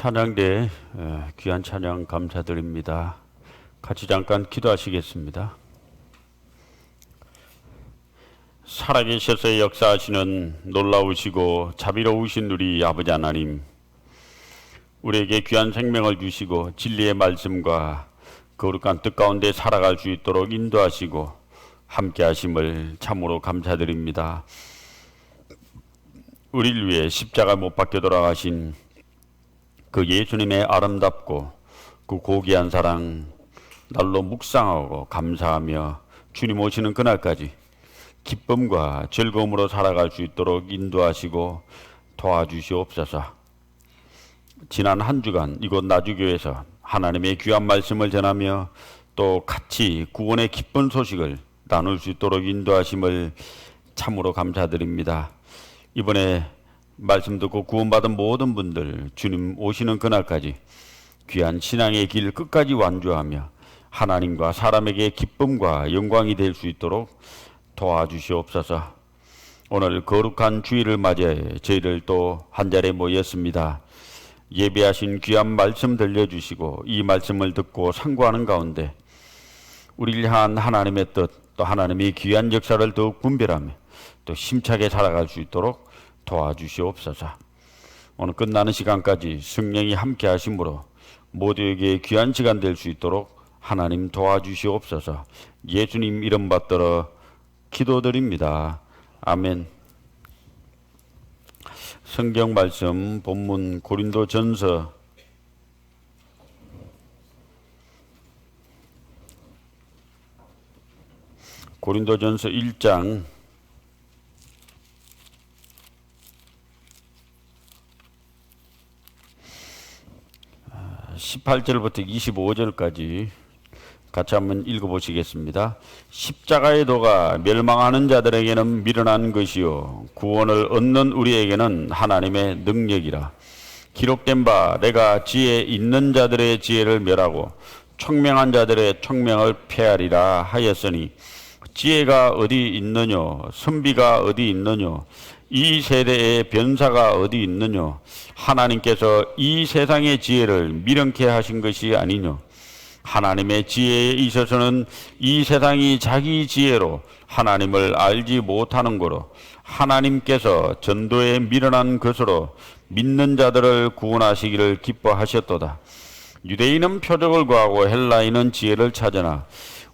찬양대 귀한 찬양 감사드립니다. 같이 잠깐 기도하시겠습니다. 살아계셔서 역사하시는 놀라우시고 자비로우신 우리 아버지 하나님, 우리에게 귀한 생명을 주시고 진리의 말씀과 거룩한 뜻 가운데 살아갈 수 있도록 인도하시고 함께 하심을 참으로 감사드립니다. 우리를 위해 십자가 못 박혀 돌아가신 그 예수님의 아름답고 그 고귀한 사랑 날로 묵상하고 감사하며 주님 오시는 그날까지 기쁨과 즐거움으로 살아갈 수 있도록 인도하시고 도와주시옵소서. 지난 한 주간 이곳 나주교에서 하나님의 귀한 말씀을 전하며 또 같이 구원의 기쁜 소식을 나눌 수 있도록 인도하심을 참으로 감사드립니다. 이번에 말씀 듣고 구원받은 모든 분들 주님 오시는 그날까지 귀한 신앙의 길 끝까지 완주하며 하나님과 사람에게 기쁨과 영광이 될 수 있도록 도와주시옵소서. 오늘 거룩한 주일을 맞이해 저희를 또 한자리에 모였습니다. 예배하신 귀한 말씀 들려주시고 이 말씀을 듣고 상고하는 가운데 우리를 향한 하나님의 뜻, 또 하나님의 귀한 역사를 더욱 분별하며 또 심차게 살아갈 수 있도록 도와주시옵소서. 오늘 끝나는 시간까지 성령이 함께 하심으로 모두에게 귀한 시간 될 수 있도록 하나님 도와주시옵소서. 예수님 이름 받들어 기도드립니다. 아멘. 성경 말씀 본문 고린도전서 1장 18절부터 25절까지 같이 한번 읽어보시겠습니다. 십자가의 도가 멸망하는 자들에게는 미련한 것이요 구원을 얻는 우리에게는 하나님의 능력이라. 기록된 바 내가 지혜 있는 자들의 지혜를 멸하고 총명한 자들의 총명을 폐하리라 하였으니 지혜가 어디 있느뇨 선비가 어디 있느뇨 이 세대의 변사가 어디 있느뇨 하나님께서 이 세상의 지혜를 미련케 하신 것이 아니뇨. 하나님의 지혜에 있어서는 이 세상이 자기 지혜로 하나님을 알지 못하는 거로 하나님께서 전도에 미련한 것으로 믿는 자들을 구원하시기를 기뻐하셨도다. 유대인은 표적을 구하고 헬라인은 지혜를 찾으나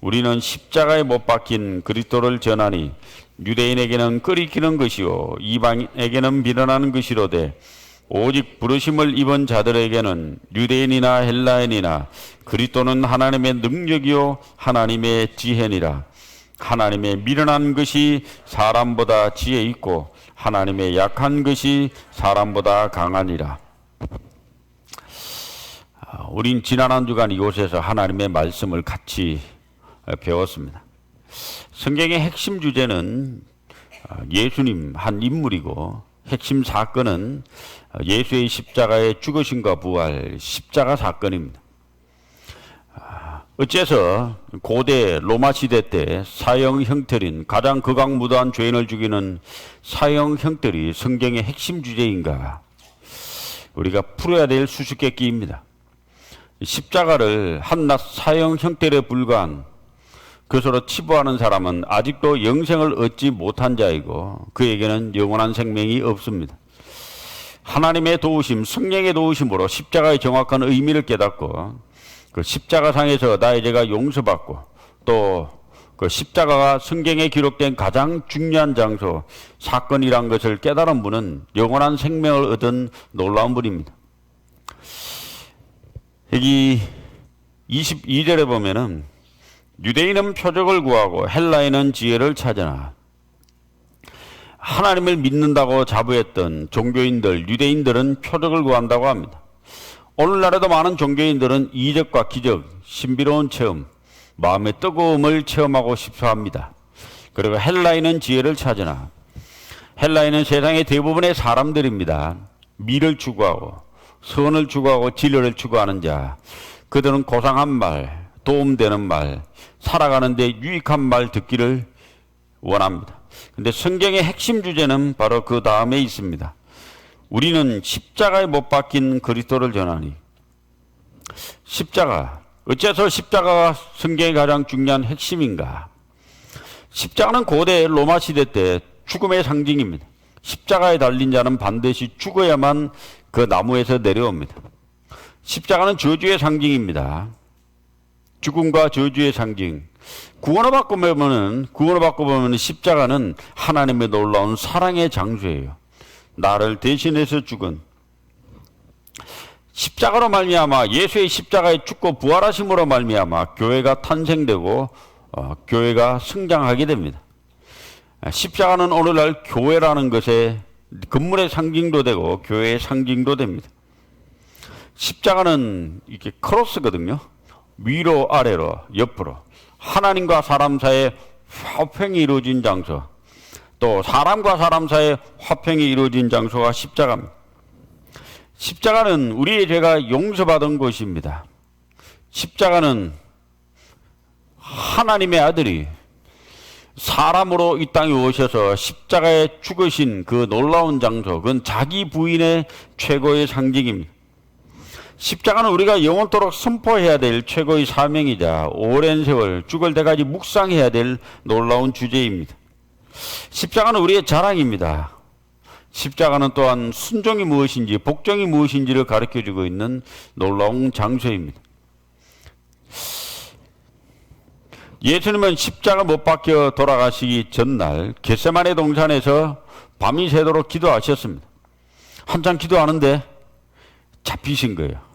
우리는 십자가에 못 박힌 그리스도를 전하니 유대인에게는 끓이키는 것이요 이방인에게는 미련한 것이로되 오직 부르심을 입은 자들에게는 유대인이나 헬라인이나 그리스도는 하나님의 능력이요 하나님의 지혜니라. 하나님의 미련한 것이 사람보다 지혜 있고 하나님의 약한 것이 사람보다 강하니라. 우린 지난 한 주간 이곳에서 하나님의 말씀을 같이 배웠습니다. 성경의 핵심 주제는 예수님 한 인물이고 핵심 사건은 예수의 십자가의 죽으심과 부활, 십자가 사건입니다. 어째서 고대 로마 시대 때 사형 형틀인 가장 극악무도한 죄인을 죽이는 사형 형틀이 성경의 핵심 주제인가? 우리가 풀어야 될 수수께끼입니다. 십자가를 한낱 사형 형틀에 불과한 그것으로 치부하는 사람은 아직도 영생을 얻지 못한 자이고 그에게는 영원한 생명이 없습니다. 하나님의 도우심, 성령의 도우심으로 십자가의 정확한 의미를 깨닫고 그 십자가상에서 나의 죄가 용서받고 또 그 십자가가 성경에 기록된 가장 중요한 장소, 사건이란 것을 깨달은 분은 영원한 생명을 얻은 놀라운 분입니다. 여기 22절에 보면은 유대인은 표적을 구하고 헬라인은 지혜를 찾으나 하나님을 믿는다고 자부했던 종교인들, 유대인들은 표적을 구한다고 합니다. 오늘날에도 많은 종교인들은 이적과 기적, 신비로운 체험, 마음의 뜨거움을 체험하고 싶어 합니다. 그리고 헬라인은 지혜를 찾으나 헬라인은 세상의 대부분의 사람들입니다. 미를 추구하고 선을 추구하고 진리를 추구하는 자, 그들은 고상한 말, 도움되는 말, 살아가는 데 유익한 말 듣기를 원합니다. 근데 성경의 핵심 주제는 바로 그 다음에 있습니다. 우리는 십자가에 못 박힌 그리스도를 전하니. 십자가, 어째서 십자가가 성경의 가장 중요한 핵심인가? 십자가는 고대 로마 시대 때 죽음의 상징입니다. 십자가에 달린 자는 반드시 죽어야만 그 나무에서 내려옵니다. 십자가는 저주의 상징입니다. 죽음과 저주의 상징. 구원을 받고 보면 십자가는 하나님의 놀라운 사랑의 장소예요. 나를 대신해서 죽은 십자가로 말미암아, 예수의 십자가에 죽고 부활하심으로 말미암아 교회가 탄생되고 교회가 성장하게 됩니다. 십자가는 오늘날 교회라는 것의 건물의 상징도 되고 교회의 상징도 됩니다. 십자가는 이렇게 크로스거든요. 위로 아래로 옆으로 하나님과 사람 사이에 화평이 이루어진 장소, 또 사람과 사람 사이에 화평이 이루어진 장소가 십자가입니다. 십자가는 우리의 죄가 용서받은 것입니다. 십자가는 하나님의 아들이 사람으로 이 땅에 오셔서 십자가에 죽으신 그 놀라운 장소, 그건 자기 부인의 최고의 상징입니다. 십자가는 우리가 영원토록 선포해야 될 최고의 사명이자 오랜 세월 죽을 때까지 묵상해야 될 놀라운 주제입니다. 십자가는 우리의 자랑입니다. 십자가는 또한 순종이 무엇인지 복종이 무엇인지를 가르쳐주고 있는 놀라운 장소입니다. 예수님은 십자가 못 박혀 돌아가시기 전날 겟세마네 동산에서 밤이 새도록 기도하셨습니다. 한참 기도하는데 잡히신 거예요.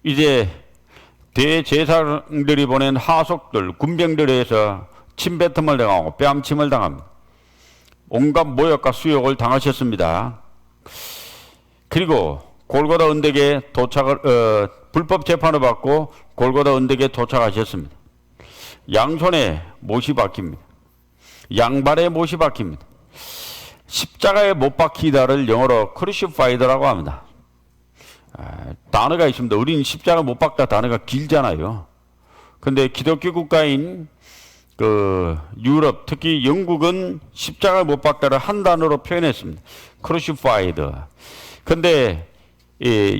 이제 대제사장들이 보낸 하속들, 군병들에서 침뱉음을 당하고 뺨침을 당합니다. 온갖 모욕과 수욕을 당하셨습니다. 그리고 골고다 언덕에 불법 재판을 받고 골고다 언덕에 도착하셨습니다. 양손에 못이 박힙니다. 양발에 못이 박힙니다. 십자가에 못 박히다를 영어로 crucified라고 합니다. 단어가 있습니다. 우리는 십자가 못 박다 단어가 길잖아요. 근데 기독교 국가인 유럽, 특히 영국은 십자가 못 박다를 한 단어로 표현했습니다. crucified. 근데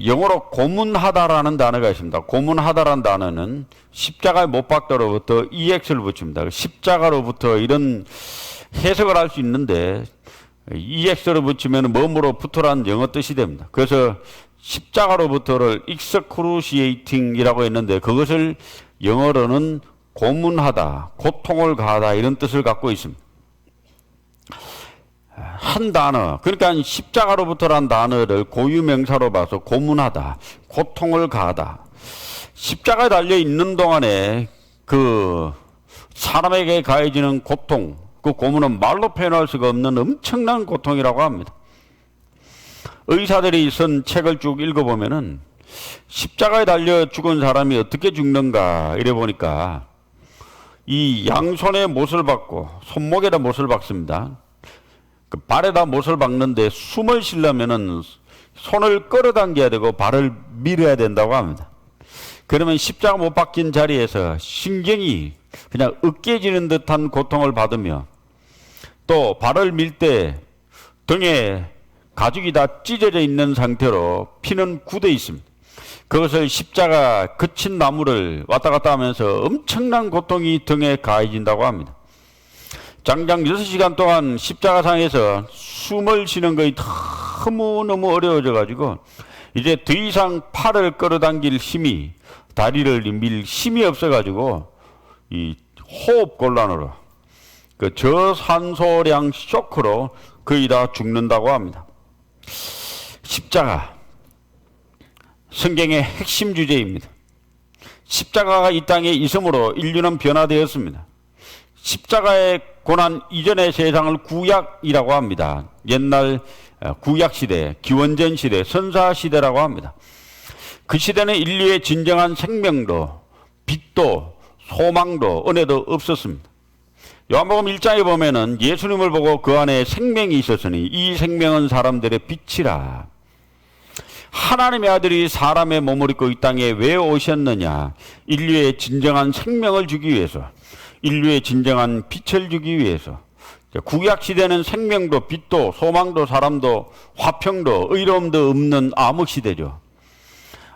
영어로 고문하다라는 단어가 있습니다. 고문하다라는 단어는 십자가에 못 박다로부터 EX를 붙입니다. 십자가로부터 이런 해석을 할 수 있는데 EX를 붙이면 뭐뭐로부터라는 영어 뜻이 됩니다. 그래서 십자가로부터를 excruciating이라고 했는데 그것을 영어로는 고문하다, 고통을 가하다 이런 뜻을 갖고 있습니다. 한 단어, 그러니까 십자가로부터란 단어를 고유명사로 봐서 고문하다, 고통을 가하다. 십자가에 달려 있는 동안에 그 사람에게 가해지는 고통, 그 고문은 말로 표현할 수가 없는 엄청난 고통이라고 합니다. 의사들이 쓴 책을 쭉 읽어보면은 십자가에 달려 죽은 사람이 어떻게 죽는가 이래 보니까 이 양손에 못을 박고 손목에다 못을 박습니다. 그 발에다 못을 박는데 숨을 쉬려면은 손을 끌어당겨야 되고 발을 밀어야 된다고 합니다. 그러면 십자가 못 박힌 자리에서 신경이 그냥 으깨지는 듯한 고통을 받으며 또 발을 밀 때 등에 가죽이 다 찢어져 있는 상태로 피는 굳어 있습니다. 그것을 십자가 거친 나무를 왔다 갔다 하면서 엄청난 고통이 등에 가해진다고 합니다. 장장 6시간 동안 십자가상에서 숨을 쉬는 것이 너무너무 어려워져 가지고 이제 더 이상 팔을 끌어당길 힘이, 다리를 밀 힘이 없어 가지고 이 호흡 곤란으로 그 저산소량 쇼크로 거의 다 죽는다고 합니다. 십자가, 성경의 핵심 주제입니다. 십자가가 이 땅에 있음으로 인류는 변화되었습니다. 십자가의 고난 이전의 세상을 구약이라고 합니다. 옛날 구약시대, 기원전 시대, 선사시대라고 합니다. 그 시대는 인류의 진정한 생명도, 빛도, 소망도, 은혜도 없었습니다. 요한복음 1장에 보면은 예수님을 보고 그 안에 생명이 있었으니 이 생명은 사람들의 빛이라. 하나님의 아들이 사람의 몸을 입고 이 땅에 왜 오셨느냐? 인류의 진정한 생명을 주기 위해서, 인류의 진정한 빛을 주기 위해서, 구약 시대는 생명도 빛도 소망도 사람도 화평도 의로움도 없는 암흑 시대죠.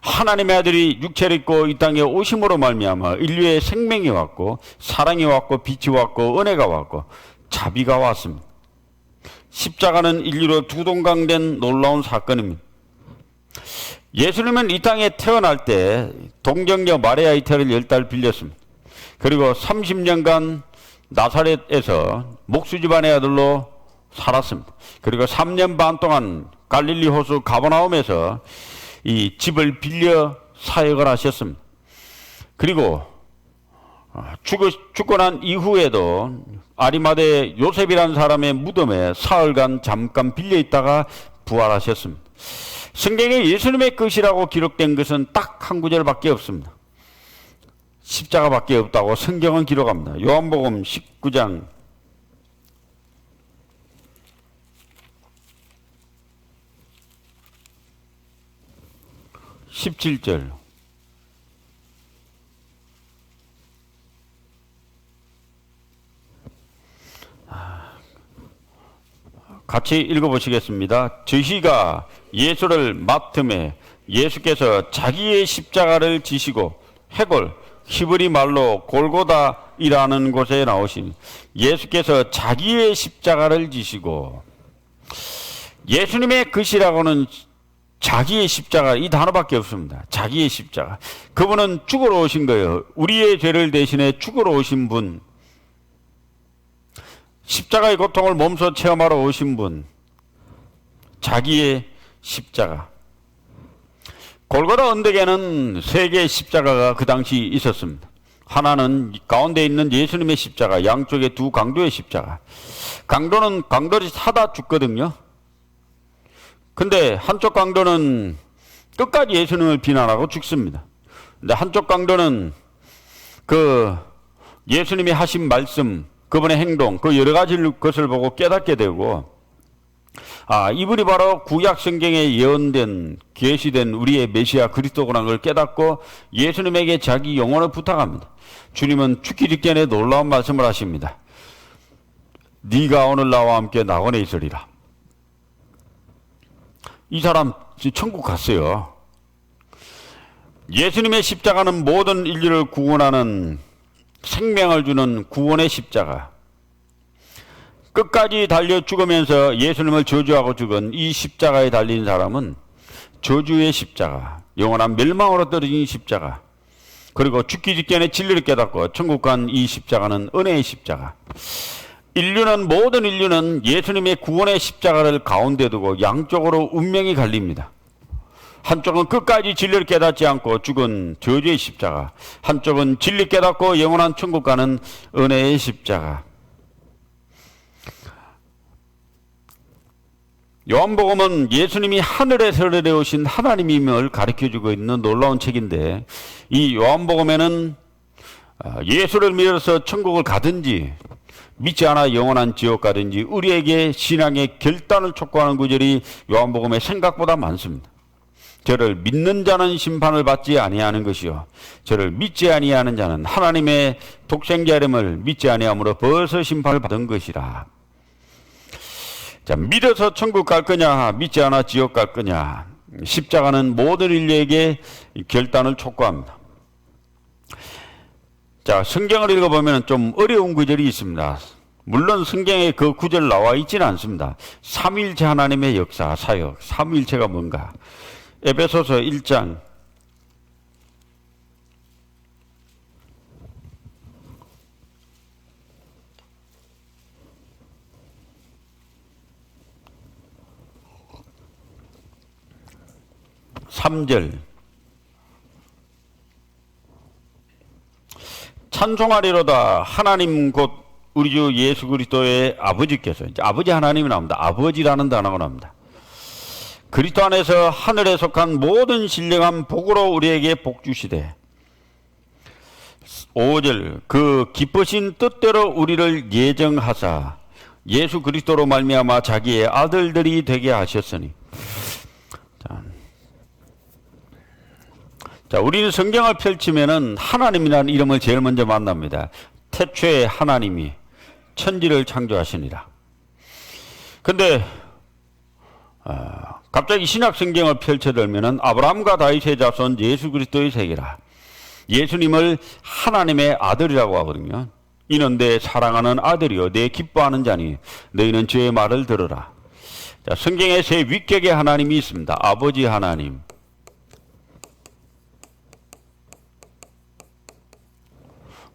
하나님의 아들이 육체를 입고 이 땅에 오심으로 말미암아 인류의 생명이 왔고 사랑이 왔고 빛이 왔고 은혜가 왔고 자비가 왔습니다. 십자가는 인류로 두동강된 놀라운 사건입니다. 예수님은 이 땅에 태어날 때 동정녀 마리아 이태를 10달 빌렸습니다. 그리고 30년간 나사렛에서 목수 집안의 아들로 살았습니다. 그리고 3년 반 동안 갈릴리 호수 가버나움에서 이 집을 빌려 사역을 하셨습니다. 그리고 죽고 난 이후에도 아리마대 요셉이라는 사람의 무덤에 사흘간 잠깐 빌려 있다가 부활하셨습니다. 성경에 예수님의 것이라고 기록된 것은 딱 한 구절밖에 없습니다. 십자가밖에 없다고 성경은 기록합니다. 요한복음 19장 17절. 같이 읽어보시겠습니다. 저희가 예수를 맡음에 예수께서 자기의 십자가를 지시고 해골 히브리 말로 골고다이라는 곳에 나오신 예수께서 자기의 십자가를 지시고, 예수님의 것이라고는 자기의 십자가 이 단어밖에 없습니다. 자기의 십자가. 그분은 죽으러 오신 거예요. 우리의 죄를 대신해 죽으러 오신 분, 십자가의 고통을 몸소 체험하러 오신 분, 자기의 십자가. 골고다 언덕에는 세 개의 십자가가 그 당시 있었습니다. 하나는 가운데 있는 예수님의 십자가, 양쪽에 두 강도의 십자가. 강도들이 사다 죽거든요. 근데 한쪽 강도는 끝까지 예수님을 비난하고 죽습니다. 근데 한쪽 강도는 그 예수님이 하신 말씀, 그분의 행동, 그 여러 가지 것을 보고 깨닫게 되고, 이분이 바로 구약 성경에 예언된, 계시된 우리의 메시아 그리스도구나 걸 깨닫고 예수님에게 자기 영혼을 부탁합니다. 주님은 죽기 직전에 놀라운 말씀을 하십니다. 네가 오늘 나와 함께 낙원에 있으리라. 이 사람 천국 갔어요. 예수님의 십자가는 모든 인류를 구원하는, 생명을 주는 구원의 십자가. 끝까지 달려 죽으면서 예수님을 저주하고 죽은 이 십자가에 달린 사람은 저주의 십자가, 영원한 멸망으로 떨어진 십자가, 그리고 죽기 직전에 진리를 깨닫고 천국 간 이 십자가는 은혜의 십자가. 모든 인류는 예수님의 구원의 십자가를 가운데 두고 양쪽으로 운명이 갈립니다. 한쪽은 끝까지 진리를 깨닫지 않고 죽은 저주의 십자가, 한쪽은 진리 깨닫고 영원한 천국 가는 은혜의 십자가. 요한복음은 예수님이 하늘에서 내려오신 하나님임을 가르쳐주고 있는 놀라운 책인데, 이 요한복음에는 예수를 믿어서 천국을 가든지 믿지 않아 영원한 지옥 가든지 우리에게 신앙의 결단을 촉구하는 구절이 요한복음에 생각보다 많습니다. 저를 믿는 자는 심판을 받지 아니하는 것이요 저를 믿지 아니하는 자는 하나님의 독생자 이름을 믿지 아니함으로 벌써 심판을 받은 것이라. 자, 믿어서 천국 갈 거냐, 믿지 않아 지옥 갈 거냐. 십자가는 모든 인류에게 결단을 촉구합니다. 자, 성경을 읽어보면 좀 어려운 구절이 있습니다. 물론 성경에 그 구절 나와 있지는 않습니다. 삼위일체 하나님의 역사, 사역. 삼위일체가 뭔가. 에베소서 1장 3절. 찬송하리로다 하나님 곧 우리 주 예수 그리스도의 아버지께서, 이제 아버지 하나님이 나옵니다. 아버지라는 단어가 나옵니다. 그리스도 안에서 하늘에 속한 모든 신령한 복으로 우리에게 복 주시되, 5절. 그 기쁘신 뜻대로 우리를 예정하사 예수 그리스도로 말미암아 자기의 아들들이 되게 하셨으니. 자, 우리는 성경을 펼치면은 하나님이라는 이름을 제일 먼저 만납니다. 태초에 하나님이 천지를 창조하시니라. 근데 갑자기 신약 성경을 펼쳐들면은 아브라함과 다윗의 자손 예수 그리스도의 세계라. 예수님을 하나님의 아들이라고 하거든요. 이는 내 사랑하는 아들이요 내 기뻐하는 자니 너희는 주의 말을 들으라. 자, 성경에 세 위격의 하나님이 있습니다. 아버지 하나님,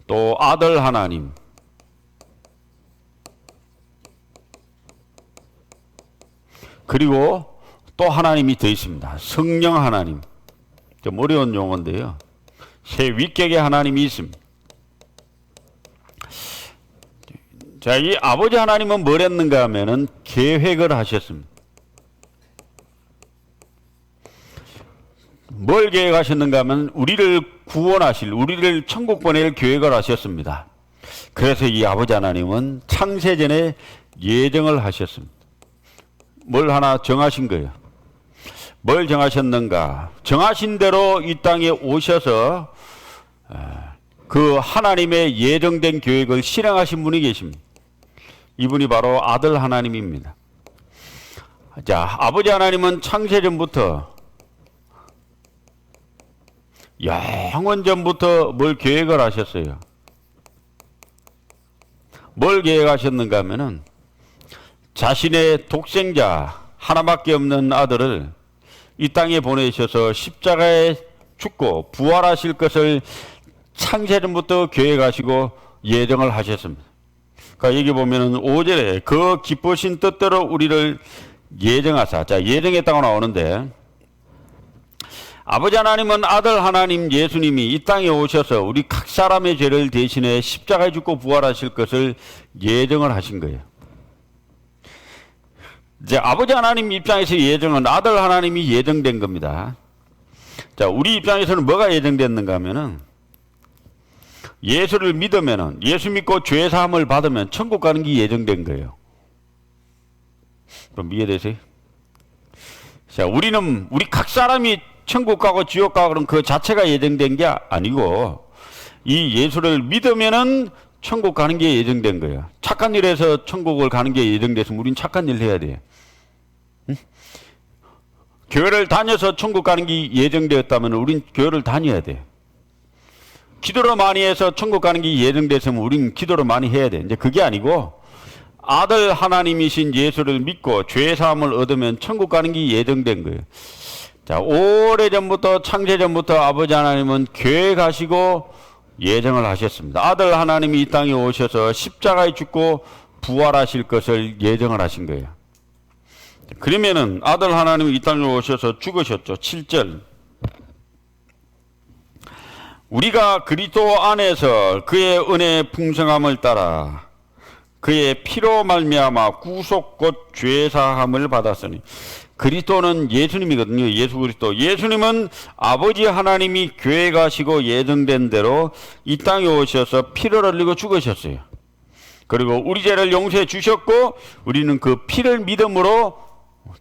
또 아들 하나님, 그리고 또 하나님이 더 있습니다. 성령 하나님. 좀 어려운 용어인데요. 세 위격의 하나님이 있습니다. 자, 이 아버지 하나님은 뭘 했는가 하면은 계획을 하셨습니다. 뭘 계획하셨는가 하면 우리를 구원하실, 우리를 천국 보낼 계획을 하셨습니다. 그래서 이 아버지 하나님은 창세전에 예정을 하셨습니다. 뭘 하나 정하신 거예요. 뭘 정하셨는가? 정하신 대로 이 땅에 오셔서 그 하나님의 예정된 계획을 실행하신 분이 계십니다. 이분이 바로 아들 하나님입니다. 자, 아버지 하나님은 창세전부터 영원전부터 뭘 계획을 하셨어요. 뭘 계획하셨는가 하면은 자신의 독생자 하나밖에 없는 아들을 이 땅에 보내셔서 십자가에 죽고 부활하실 것을 창세전부터 계획하시고 예정을 하셨습니다. 그러니까 여기 보면은 5절에 그 기쁘신 뜻대로 우리를 예정하사. 자, 예정했다고 나오는데 아버지 하나님은 아들 하나님 예수님이 이 땅에 오셔서 우리 각 사람의 죄를 대신해 십자가에 죽고 부활하실 것을 예정을 하신 거예요. 이제 아버지 하나님 입장에서 예정은 아들 하나님이 예정된 겁니다. 자, 우리 입장에서는 뭐가 예정됐는가 하면은 예수를 믿으면은, 예수 믿고 죄 사함을 받으면 천국 가는 게 예정된 거예요. 그럼 이해되세요? 자, 우리 각 사람이 천국 가고 지옥 가고 그런 그 자체가 예정된 게 아니고 이 예수를 믿으면은 천국 가는 게 예정된 거예요. 착한 일에서 천국을 가는 게 예정돼서 우린 착한 일 해야 돼요. 응? 교회를 다녀서 천국 가는 게 예정되었다면 우린 교회를 다녀야 돼요. 기도를 많이 해서 천국 가는 게 예정됐으면 우린 기도를 많이 해야 돼. 이제 그게 아니고 아들 하나님이신 예수를 믿고 죄 사함을 얻으면 천국 가는 게 예정된 거예요. 자, 오래전부터 창세전부터 아버지 하나님은 계획하시고 예정을 하셨습니다. 아들 하나님이 이 땅에 오셔서 십자가에 죽고 부활하실 것을 예정을 하신 거예요. 그러면은 아들 하나님이 이 땅에 오셔서 죽으셨죠. 7절. 우리가 그리스도 안에서 그의 은혜의 풍성함을 따라 그의 피로 말미암아 구속 곧 죄사함을 받았으니. 그리스도는 예수님이거든요. 예수 그리스도. 예수님은 아버지 하나님이 계획하시고 예정된 대로 이 땅에 오셔서 피를 흘리고 죽으셨어요. 그리고 우리 죄를 용서해 주셨고 우리는 그 피를 믿음으로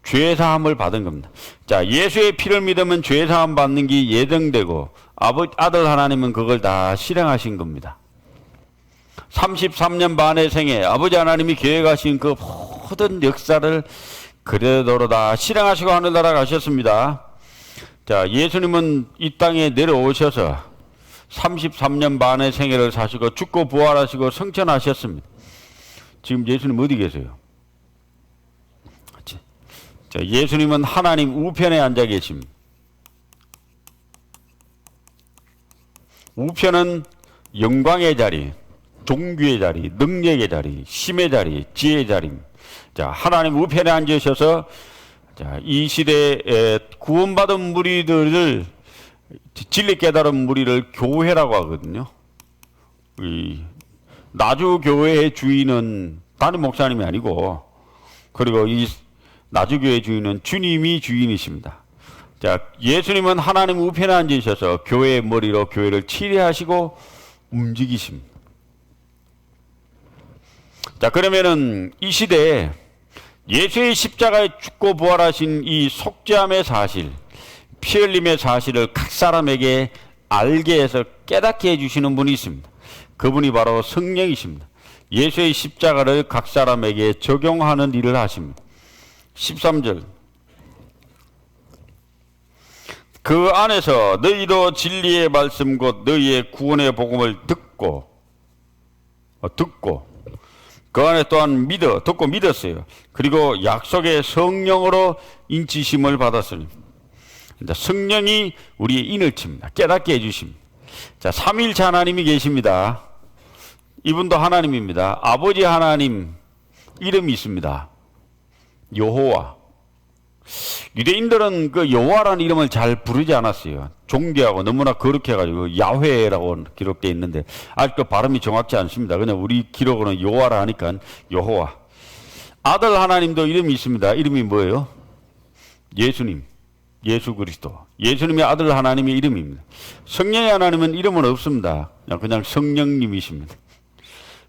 죄사함을 받은 겁니다. 자, 예수의 피를 믿으면 죄사함 받는 게 예정되고 아들 하나님은 그걸 다 실행하신 겁니다. 33년 반의 생애 아버지 하나님이 계획하신 그 모든 역사를 그대로 다 실행하시고 하늘나라 가셨습니다. 자, 예수님은 이 땅에 내려오셔서 33년 반의 생애를 사시고 죽고 부활하시고 성천하셨습니다. 지금 예수님 어디 계세요? 자, 예수님은 하나님 우편에 앉아 계십니다. 우편은 영광의 자리, 종귀의 자리, 능력의 자리, 힘의 자리, 지혜의 자리입니다. 자, 하나님 우편에 앉으셔서 자, 이 시대에 구원받은 무리들을 진리 깨달은 무리를 교회라고 하거든요. 이 나주 교회의 주인은 담임 목사님이 아니고 그리고 이 나주 교회의 주인은 주님이 주인이십니다. 자, 예수님은 하나님 우편에 앉으셔서 교회의 머리로 교회를 치리하시고 움직이십니다. 자, 그러면은 이 시대에 예수의 십자가에 죽고 부활하신 이 속죄함의 사실, 피 흘림의 사실을 각 사람에게 알게 해서 깨닫게 해주시는 분이 있습니다. 그분이 바로 성령이십니다. 예수의 십자가를 각 사람에게 적용하는 일을 하십니다. 13절. 그 안에서 너희도 진리의 말씀 곧 너희의 구원의 복음을 듣고 그 안에 또한 듣고 믿었어요. 그리고 약속의 성령으로 인치심을 받았으니. 성령이 우리의 인을 칩니다. 깨닫게 해주십니다. 자, 삼위일체 하나님이 계십니다. 이분도 하나님입니다. 아버지 하나님 이름이 있습니다. 여호와. 유대인들은 그 여호와라는 이름을 잘 부르지 않았어요. 존귀하고 너무나 거룩해 해가지고 야훼라고 기록되어 있는데 아직 그 발음이 정확치 않습니다. 그냥 우리 기록으로는 여호와라 하니까 여호와. 아들 하나님도 이름이 있습니다. 이름이 뭐예요? 예수님, 예수 그리스도. 예수님의 아들 하나님의 이름입니다. 성령의 하나님은 이름은 없습니다. 그냥 성령님이십니다.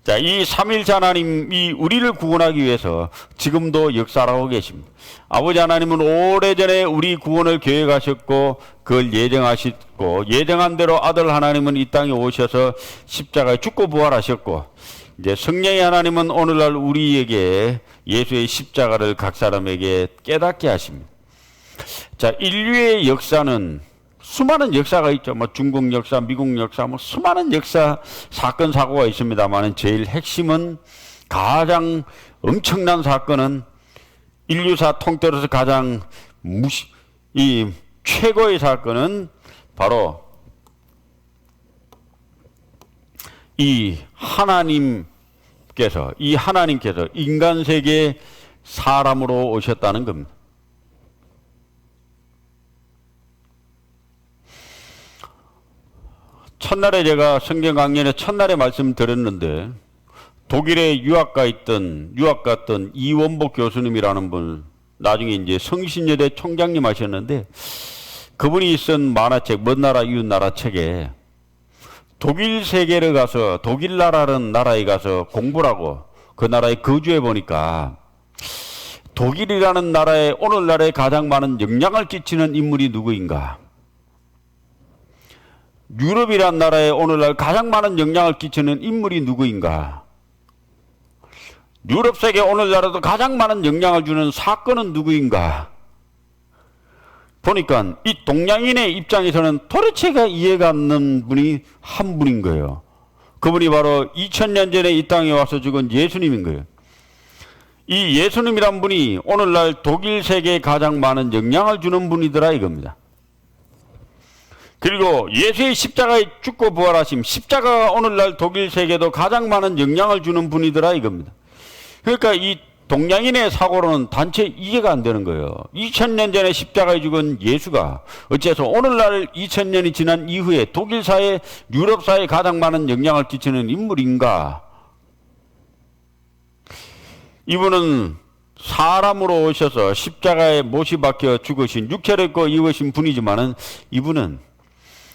자, 이 삼위일체 하나님이 우리를 구원하기 위해서 지금도 역사하고 계십니다. 아버지 하나님은 오래전에 우리 구원을 계획하셨고 그걸 예정하셨고 예정한 대로 아들 하나님은 이 땅에 오셔서 십자가에 죽고 부활하셨고 이제 성령의 하나님은 오늘날 우리에게 예수의 십자가를 각 사람에게 깨닫게 하십니다. 자, 인류의 역사는 수많은 역사가 있죠. 중국 역사, 미국 역사, 수많은 역사, 사건, 사고가 있습니다만 제일 핵심은 가장 엄청난 사건은 인류사 통틀어서 가장 최고의 사건은 바로 이 하나님께서 인간 세계에 사람으로 오셨다는 겁니다. 첫날에 제가 성경 강연에 첫날에 말씀드렸는데 독일에 유학 갔던 이원복 교수님이라는 분 나중에 이제 성신여대 총장님 하셨는데 그분이 쓴 만화책 먼 나라 이웃 나라 책에 독일 세계를 가서 독일 나라는 나라에 가서 공부를 하고 그 나라에 거주해 보니까 독일이라는 나라에 오늘날에 가장 많은 영향을 끼치는 인물이 누구인가? 유럽이란 나라에 오늘날 가장 많은 영향을 끼치는 인물이 누구인가? 유럽 세계 오늘날에도 가장 많은 영향을 주는 사건은 누구인가? 보니까 이 동양인의 입장에서는 도대체가 이해가 안 가는 분이 한 분인 거예요. 그분이 바로 2000년 전에 이 땅에 와서 죽은 예수님인 거예요. 이 예수님이란 분이 오늘날 독일 세계에 가장 많은 영향을 주는 분이더라 이겁니다. 그리고 예수의 십자가에 죽고 부활하심, 십자가가 오늘날 독일 세계도 가장 많은 영향을 주는 분이더라 이겁니다. 그러니까 이 동양인의 사고로는 단체 이해가 안 되는 거예요. 2000년 전에 십자가에 죽은 예수가 어째서 오늘날 2000년이 지난 이후에 독일 사회, 유럽 사회에 가장 많은 영향을 끼치는 인물인가? 이분은 사람으로 오셔서 십자가에 못이 박혀 죽으신 육체를 입고 입으신 분이지만은 이분은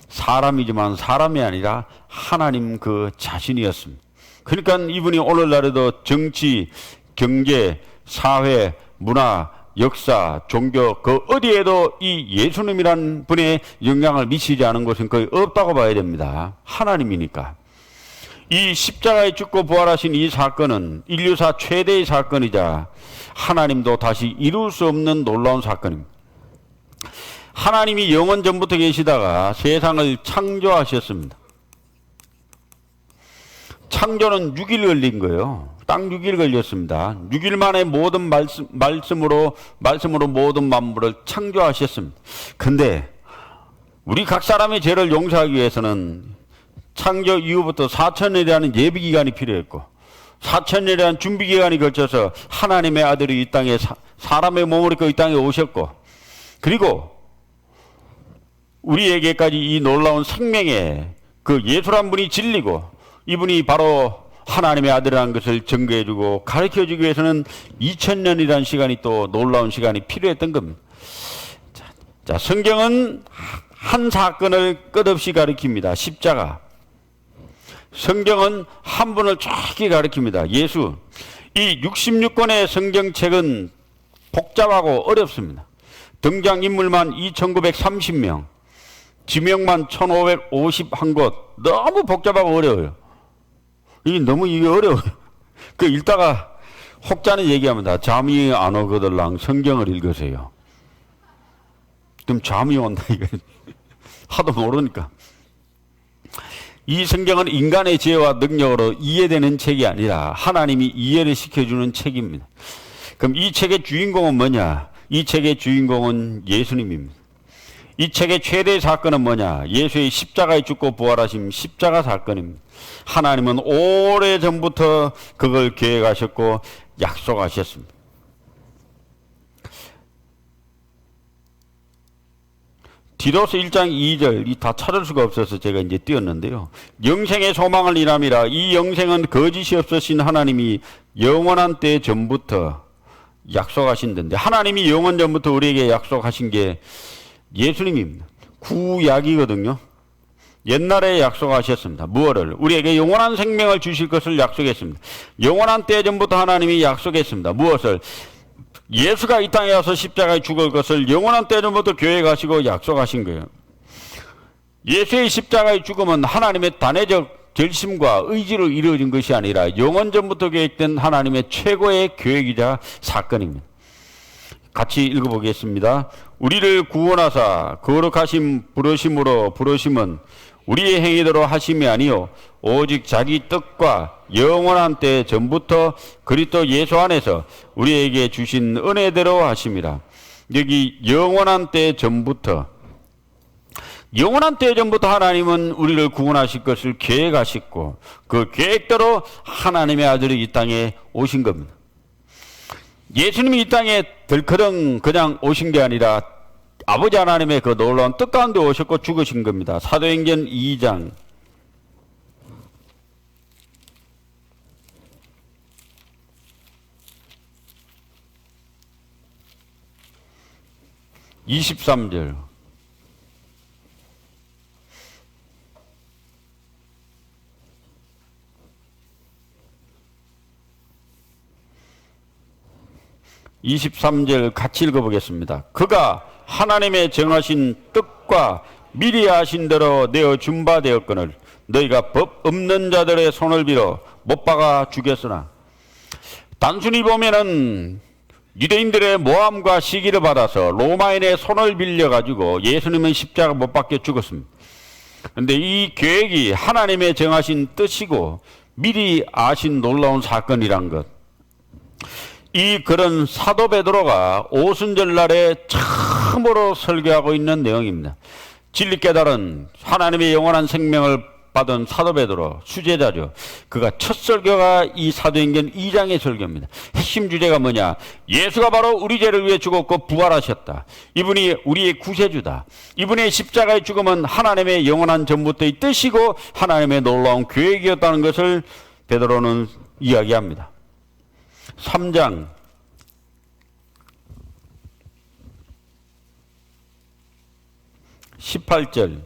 사람이지만 사람이 아니라 하나님 그 자신이었습니다. 그러니까 이분이 오늘날에도 정치, 경제, 사회, 문화, 역사, 종교 그 어디에도 이 예수님이란 분의 영향을 미치지 않은 것은 거의 없다고 봐야 됩니다. 하나님이니까. 이 십자가에 죽고 부활하신 이 사건은 인류사 최대의 사건이자 하나님도 다시 이룰 수 없는 놀라운 사건입니다. 하나님이 영원 전부터 계시다가 세상을 창조하셨습니다. 창조는 6일 걸린 거예요. 딱 6일 걸렸습니다. 6일 만에 모든 말씀으로 모든 만물을 창조하셨습니다. 근데 우리 각 사람의 죄를 용서하기 위해서는 창조 이후부터 4,000년이라는 예비 기간이 필요했고 4,000년이라는 준비 기간이 걸쳐서 하나님의 아들이 이 땅에 사람의 몸을 입고 이 땅에 오셨고 그리고 우리에게까지 이 놀라운 생명의 그 예수란 분이 진리고 이분이 바로 하나님의 아들이라는 것을 증거해주고 가르쳐주기 위해서는 2000년이라는 시간이 또 놀라운 시간이 필요했던 겁니다. 자, 성경은 한 사건을 끝없이 가르칩니다. 십자가. 성경은 한 분을 정확히 가르칩니다. 예수. 이 66권의 성경책은 복잡하고 어렵습니다. 등장인물만 2930명, 지명만 1551곳. 너무 복잡하고 어려워요. 이게 너무 어려워요. 그 읽다가 혹자는 얘기합니다. 잠이 안 오거들랑 성경을 읽으세요. 그럼 잠이 온다 이거 하도 모르니까. 이 성경은 인간의 지혜와 능력으로 이해되는 책이 아니라 하나님이 이해를 시켜주는 책입니다. 그럼 이 책의 주인공은 뭐냐? 이 책의 주인공은 예수님입니다. 이 책의 최대 사건은 뭐냐? 예수의 십자가에 죽고 부활하신 십자가 사건입니다. 하나님은 오래전부터 그걸 계획하셨고 약속하셨습니다. 디도서 1장 2절 이 다 찾을 수가 없어서 제가 이제 띄웠는데요. 영생의 소망을 이람이라. 이 영생은 거짓이 없으신 하나님이 영원한 때 전부터 약속하신던데, 하나님이 영원 전부터 우리에게 약속하신 게 예수님입니다. 구약이거든요. 옛날에 약속하셨습니다. 무엇을? 우리에게 영원한 생명을 주실 것을 약속했습니다. 영원한 때 전부터 하나님이 약속했습니다. 무엇을? 예수가 이 땅에 와서 십자가에 죽을 것을 영원한 때 전부터 계획하시고 약속하신 거예요. 예수의 십자가의 죽음은 하나님의 단회적 결심과 의지로 이루어진 것이 아니라 영원 전부터 계획된 하나님의 최고의 계획이자 사건입니다. 같이 읽어보겠습니다. 우리를 구원하사 거룩하신 부르심으로 부르심은 우리의 행위대로 하심이 아니요 오직 자기 뜻과 영원한 때 전부터 그리스도 예수 안에서 우리에게 주신 은혜대로 하심이라. 여기 영원한 때 전부터, 영원한 때 전부터 하나님은 우리를 구원하실 것을 계획하셨고 그 계획대로 하나님의 아들이 이 땅에 오신 겁니다. 예수님이 이 땅에 덜커덩 그냥 오신 게 아니라 아버지 하나님의 그 놀라운 뜻 가운데 오셨고 죽으신 겁니다. 사도행전 2장 23절. 같이 읽어보겠습니다. 그가 하나님의 정하신 뜻과 미리 하신 대로 내어 준 바 되었거늘 너희가 법 없는 자들의 손을 빌어 못 박아 죽였으나. 단순히 보면은 유대인들의 모함과 시기를 받아서 로마인의 손을 빌려가지고 예수님은 십자가 못 박혀 죽었습니다. 그런데 이 계획이 하나님의 정하신 뜻이고 미리 아신 놀라운 사건이란 것. 이 글은 사도 베드로가 오순절날에 처음으로 설교하고 있는 내용입니다. 진리 깨달은 하나님의 영원한 생명을 받은 사도 베드로 수제자죠. 그가 첫 설교가 이 사도행전 2장의 설교입니다. 핵심 주제가 뭐냐? 예수가 바로 우리 죄를 위해 죽었고 부활하셨다. 이분이 우리의 구세주다. 이분의 십자가의 죽음은 하나님의 영원한 전부터의 뜻이고 하나님의 놀라운 계획이었다는 것을 베드로는 이야기합니다. 3장 18절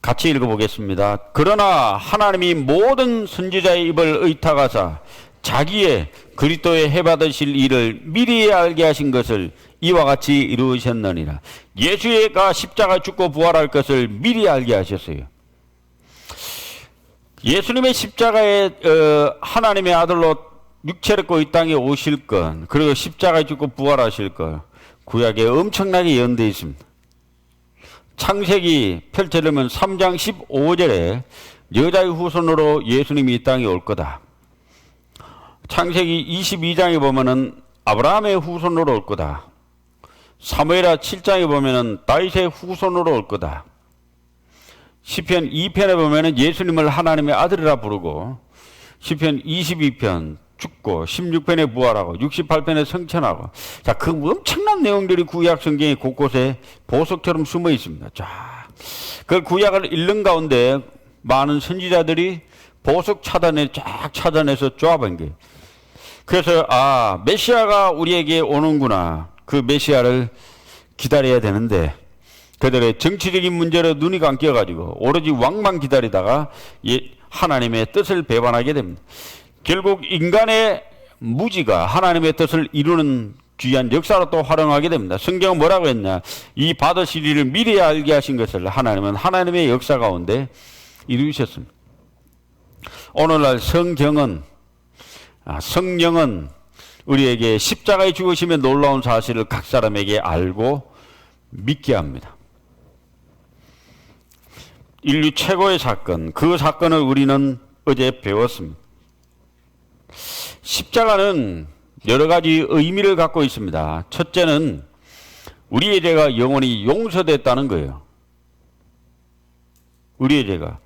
같이 읽어보겠습니다. 그러나 하나님이 모든 선지자의 입을 의탁하사 자기의 그리스도의 해받으실 일을 미리 알게 하신 것을 이와 같이 이루셨느니라. 예수가 십자가 죽고 부활할 것을 미리 알게 하셨어요. 예수님의 십자가에 하나님의 아들로 육체를 입고 이 땅에 오실 것, 그리고 십자가에 죽고 부활하실 것, 구약에 엄청나게 예언되어 있습니다. 창세기 펼쳐보면 3장 15절에 여자의 후손으로 예수님이 이 땅에 올 거다. 창세기 22장에 보면은 아브라함의 후손으로 올 거다. 사무엘하 7장에 보면은 다윗의 후손으로 올 거다. 시편 2편에 보면은 예수님을 하나님의 아들이라 부르고, 시편 22편 죽고 16편에 부활하고 68편에 성천하고, 자, 그 엄청난 내용들이 구약 성경에 곳곳에 보석처럼 숨어 있습니다. 자, 그 구약을 읽는 가운데 많은 선지자들이 보석 차단에 쫙 찾아내서 쪼아본 게, 그래서 메시아가 우리에게 오는구나. 그 메시아를 기다려야 되는데 그들의 정치적인 문제로 눈이 감겨가지고 오로지 왕만 기다리다가 하나님의 뜻을 배반하게 됩니다. 결국 인간의 무지가 하나님의 뜻을 이루는 귀한 역사로 또 활용하게 됩니다. 성경은 뭐라고 했냐? 이 받으실 일을 미리 알게 하신 것을 하나님은 하나님의 역사 가운데 이루셨습니다. 오늘날 성경은 성령은 우리에게 십자가의 죽으심의 놀라운 사실을 각 사람에게 알고 믿게 합니다. 인류 최고의 사건, 그 사건을 우리는 어제 배웠습니다. 십자가는 여러 가지 의미를 갖고 있습니다. 첫째는 우리의 죄가 영원히 용서됐다는 거예요. 우리의 죄가.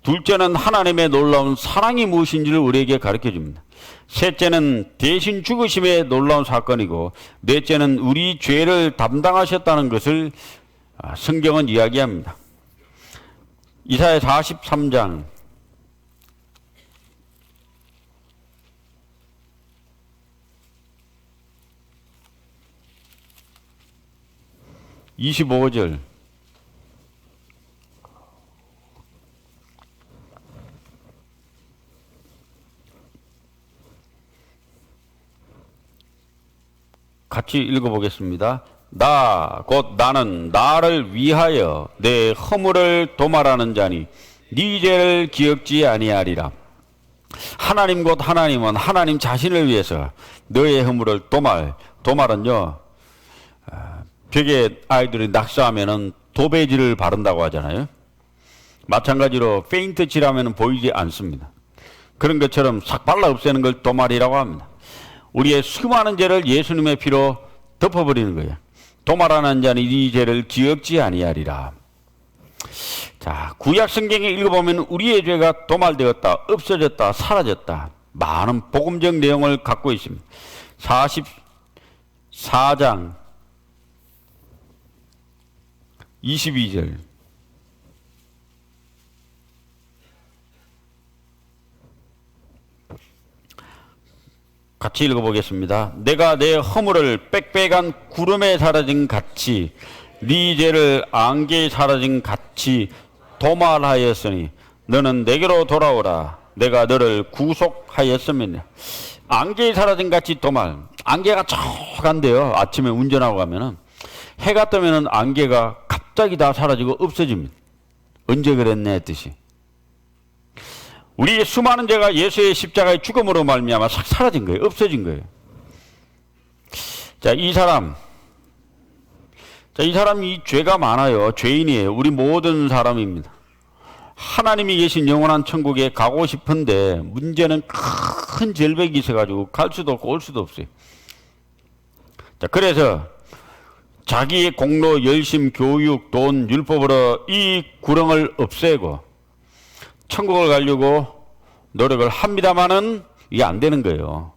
둘째는 하나님의 놀라운 사랑이 무엇인지를 우리에게 가르쳐 줍니다. 셋째는 대신 죽으심의 놀라운 사건이고, 넷째는 우리 죄를 담당하셨다는 것을 성경은 이야기합니다. 이사야 43장 25절 같이 읽어보겠습니다. 곧 나는 나를 위하여 내 허물을 도말하는 자니 네 죄를 기억지 아니하리라. 하나님 곧 하나님은 하나님 자신을 위해서 너의 허물을 도말은요, 벽에 아이들이 낙서하면은 도배지를 바른다고 하잖아요. 마찬가지로 페인트 칠하면 보이지 않습니다. 그런 것처럼 싹 발라 없애는 걸 도말이라고 합니다. 우리의 수많은 죄를 예수님의 피로 덮어버리는 거예요. 도말하는 자는 이 죄를 기억지 아니하리라. 자, 구약 성경에 읽어보면 우리의 죄가 도말되었다, 없어졌다, 사라졌다, 많은 복음적 내용을 갖고 있습니다. 44장 22절 같이 읽어보겠습니다. 내가 내 허물을 빽빽한 구름에 사라진 같이 네 죄를 안개에 사라진 같이 도말하였으니 너는 내게로 돌아오라. 내가 너를 구속하였음이니라. 안개에 사라진 같이 도말. 안개가 촉한데요. 아침에 운전하고 가면은 해가 뜨면은 안개가 갑자기 다 사라지고 없어집니다. 언제 그랬네 했듯이. 우리의 수많은 죄가 예수의 십자가의 죽음으로 말미암아 싹 사라진 거예요. 없어진 거예요. 자, 이 사람이 죄가 많아요. 죄인이에요. 우리 모든 사람입니다. 하나님이 계신 영원한 천국에 가고 싶은데 문제는 큰 절벽이 있어가지고 갈 수도 없고 올 수도 없어요. 자, 그래서 자기의 공로, 열심, 교육, 돈, 율법으로 이 구렁을 없애고 천국을 가려고 노력을 합니다마는 이게 안 되는 거예요.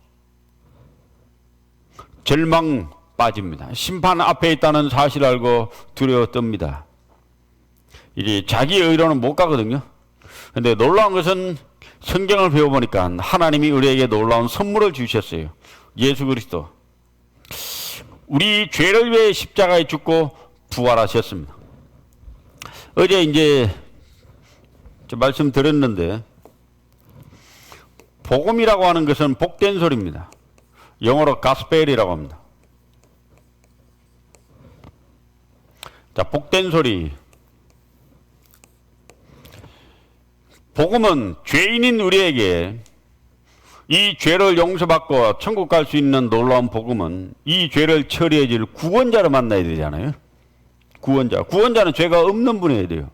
절망 빠집니다. 심판 앞에 있다는 사실을 알고 두려워 떱니다. 이제 자기 의로는 못 가거든요. 근데 놀라운 것은 성경을 배워보니까 하나님이 우리에게 놀라운 선물을 주셨어요. 예수 그리스도. 우리 죄를 위해 십자가에 죽고 부활하셨습니다. 어제 이제 말씀드렸는데 복음이라고 하는 것은 복된 소리입니다. 영어로 가스펠이라고 합니다. 자, 복된 소리. 복음은 죄인인 우리에게 이 죄를 용서받고 천국 갈 수 있는 놀라운 복음은 이 죄를 처리해 줄 구원자를 만나야 되잖아요. 구원자는 죄가 없는 분이어야 돼요.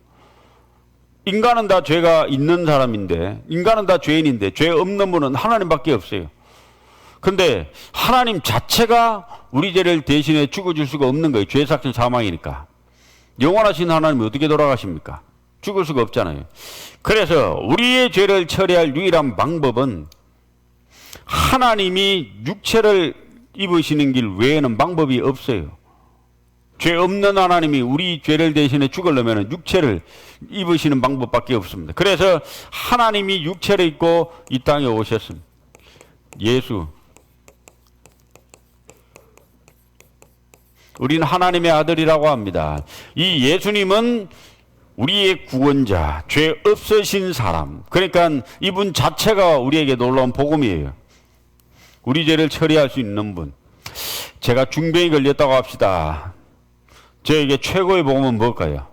인간은 다 죄가 있는 사람인데, 인간은 다 죄인인데 죄 없는 분은 하나님밖에 없어요. 근데 하나님 자체가 우리 죄를 대신해 죽어줄 수가 없는 거예요. 죄 삭신 사망이니까. 영원하신 하나님이 어떻게 돌아가십니까? 죽을 수가 없잖아요. 그래서 우리의 죄를 처리할 유일한 방법은 하나님이 육체를 입으시는 길 외에는 방법이 없어요. 죄 없는 하나님이 우리 죄를 대신해 죽으려면 육체를 입으시는 방법밖에 없습니다. 그래서 하나님이 육체를 입고 이 땅에 오셨습니다. 예수. 우리는 하나님의 아들이라고 합니다. 이 예수님은 우리의 구원자, 죄 없으신 사람. 그러니까 이분 자체가 우리에게 놀라운 복음이에요. 우리 죄를 처리할 수 있는 분. 제가 중병이 걸렸다고 합시다. 저에게 최고의 복음은 뭘까요?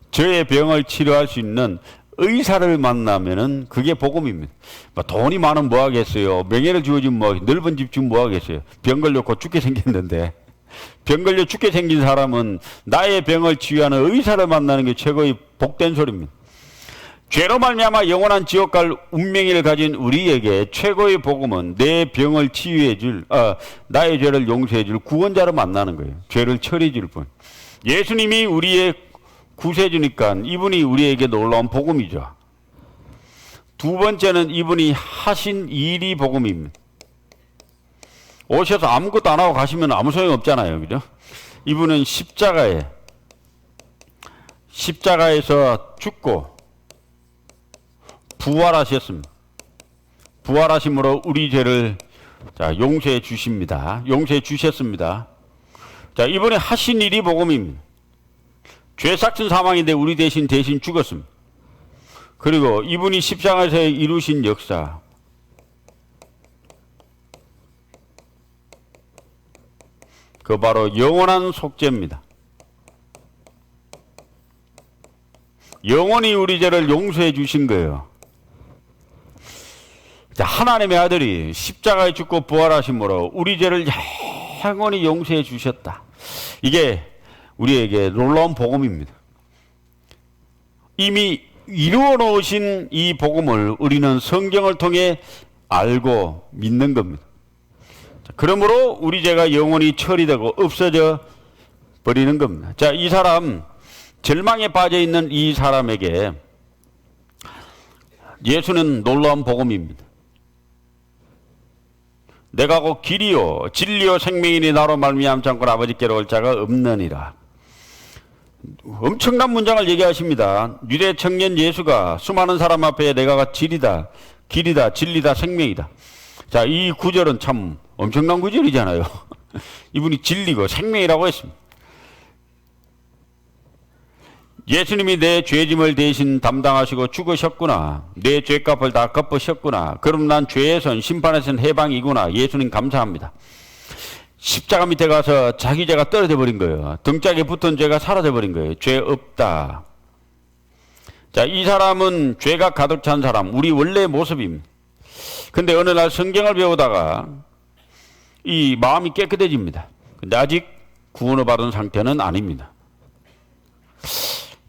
저의 병을 치료할 수 있는 의사를 만나면은 그게 복음입니다. 뭐 돈이 많으면 뭐 하겠어요? 명예를 주어주면 뭐 넓은 집 주면 뭐 하겠어요? 병 걸렸고 죽게 생겼는데 병 걸려 죽게 생긴 사람은 나의 병을 치유하는 의사를 만나는 게 최고의 복된 소리입니다. 죄로 말미암아 영원한 지옥 갈 운명을 가진 우리에게 최고의 복음은 내 병을 치유해 줄, 나의 죄를 용서해 줄 구원자를 만나는 거예요. 죄를 처리해 줄 분. 예수님이 우리의 구세주니까 이분이 우리에게 놀라운 복음이죠. 두 번째는 이분이 하신 일이 복음입니다. 오셔서 아무것도 안 하고 가시면 아무 소용 없잖아요. 그죠? 이분은 십자가에서 죽고 부활하셨습니다. 부활하심으로 우리 죄를 용서해 주십니다. 용서해 주셨습니다. 자, 이번에 하신 일이 복음입니다. 죄 삭슨 사망인데 우리 대신 죽었습니다. 그리고 이분이 십자가에서 이루신 역사, 그 바로 영원한 속죄입니다. 영원히 우리 죄를 용서해 주신 거예요. 하나님의 아들이 십자가에 죽고 부활하심으로 우리 죄를 영원히 용서해 주셨다. 이게 우리에게 놀라운 복음입니다. 이미 이루어 놓으신 이 복음을 우리는 성경을 통해 알고 믿는 겁니다. 그러므로 우리 죄가 영원히 처리되고 없어져 버리는 겁니다. 자, 이 사람, 절망에 빠져 있는 이 사람에게 예수는 놀라운 복음입니다. 내가 곧 길이요 진리요 생명이니 나로 말미암지 않고 아버지께로 올 자가 없느니라. 엄청난 문장을 얘기하십니다. 유대 청년 예수가 수많은 사람 앞에 내가 길이다 진리다 생명이다. 자, 이 구절은 참 엄청난 구절이잖아요. 이분이 진리고 생명이라고 했습니다. 예수님이 내 죄짐을 대신 담당하시고 죽으셨구나. 내 죄값을 다 갚으셨구나. 그럼 난 죄에선 심판에선 해방이구나. 예수님 감사합니다. 십자가 밑에 가서 자기 죄가 떨어져 버린 거예요. 등짝에 붙은 죄가 사라져 버린 거예요. 죄 없다. 자, 이 사람은 죄가 가득 찬 사람, 우리 원래의 모습입니다. 근데 어느 날 성경을 배우다가 이 마음이 깨끗해집니다. 근데 아직 구원을 받은 상태는 아닙니다.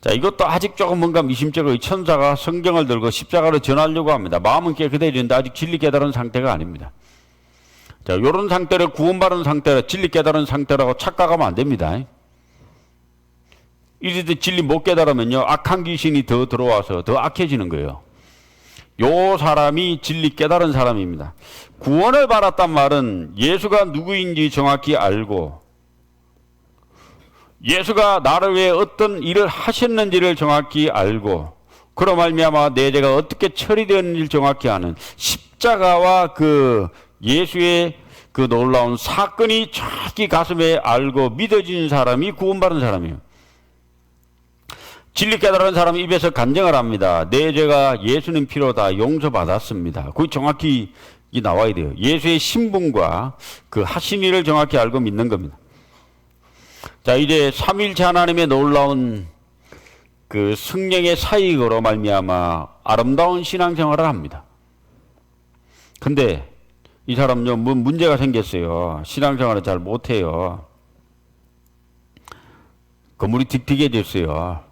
자, 이것도 아직 조금 뭔가 미심쩍어 천사가 성경을 들고 십자가로 전하려고 합니다. 마음은 깨끗해지는데 아직 진리 깨달은 상태가 아닙니다. 자, 이런 상태를 구원받은 상태로 진리 깨달은 상태라고 착각하면 안 됩니다. 이제 진리 못 깨달으면요, 악한 귀신이 더 들어와서 더 악해지는 거예요. 요 사람이 진리 깨달은 사람입니다. 구원을 받았단 말은 예수가 누구인지 정확히 알고 예수가 나를 위해 어떤 일을 하셨는지를 정확히 알고 그로 말미암아 내 죄가 어떻게 처리되었는지를 정확히 아는 십자가와 그 예수의 그 놀라운 사건이 정확히 가슴에 알고 믿어진 사람이 구원받은 사람이에요. 진리 깨달은 사람은 입에서 간증을 합니다. 내 죄가 예수님 피로 다 용서받았습니다. 그게 정확히 나와야 돼요. 예수의 신분과 그 하신 일을 정확히 알고 믿는 겁니다. 자, 이제 삼위일체 하나님의 놀라운 그 성령의 사익으로 말미암아 아름다운 신앙생활을 합니다. 근데 이 사람요, 뭐 문제가 생겼어요. 신앙생활을 잘 못해요. 건물이 틱틱해졌어요.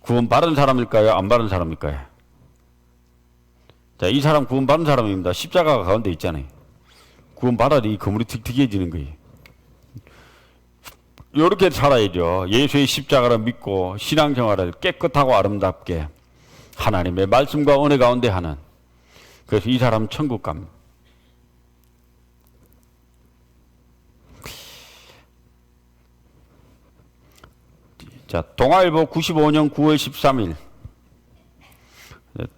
구원 받은 사람일까요? 안 받은 사람일까요? 자, 이 사람 구원 받은 사람입니다. 십자가가 가운데 있잖아요. 구원 받아야 이 건물이 틱틱해지는 거예요. 이렇게 살아야죠. 예수의 십자가를 믿고 신앙생활을 깨끗하고 아름답게 하나님의 말씀과 은혜 가운데 하는. 그래서 이 사람 천국 갑니다. 자, 동아일보 95년 9월 13일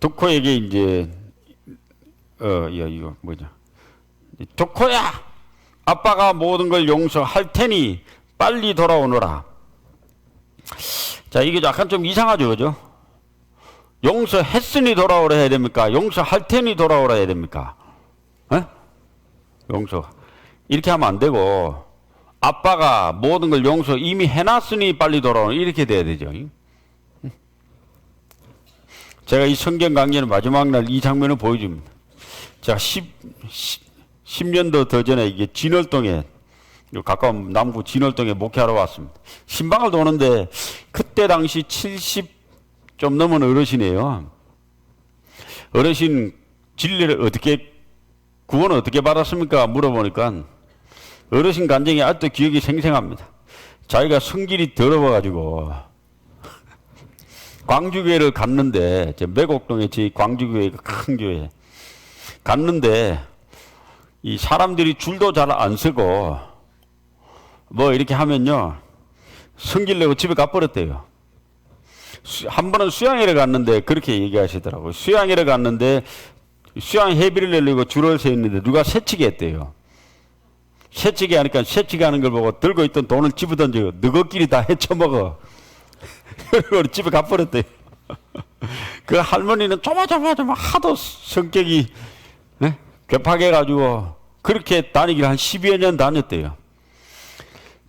덕호에게 이제 이거 뭐냐, 덕호야, 아빠가 모든 걸 용서할 테니 빨리 돌아오너라. 자, 이게 약간 좀 이상하죠, 그죠? 용서했으니 돌아오라 해야 됩니까? 용서할 테니 돌아오라 해야 됩니까? 용서 이렇게 하면 안 되고, 아빠가 모든 걸 용서 이미 해놨으니 빨리 돌아오라, 이렇게 돼야 되죠. 제가 이 성경 강연의 마지막 날 이 장면을 보여줍니다. 제가 10년도 더 전에 이게 진월동에, 가까운 남구 진월동에 목회하러 왔습니다. 신방을 도는데 그때 당시 70 좀 넘은 어르신이에요. 어르신 진리를 구원을 어떻게 받았습니까? 물어보니까 어르신 간증이 아직도 기억이 생생합니다. 자기가 성질이 더러워가지고 광주교회를 갔는데, 매곡동에 저희 광주교회 큰 교회 갔는데 이 사람들이 줄도 잘 안 서고 뭐 이렇게 하면요 성질 내고 집에 가버렸대요. 한 번은 수양회를 갔는데 그렇게 얘기하시더라고요. 수양회를 갔는데 수양 회비를 내려고 줄을 서 있는데 누가 새치기 했대요. 새치기 하니까 새치기 하는 걸 보고 들고 있던 돈을 집어던져요. 너희끼리 다 헤쳐먹어. 그리고 집에 가버렸대요. 그 할머니는 조마조마 하도 성격이 괴팍해가지고 그렇게 다니기를 한 12여 년 다녔대요.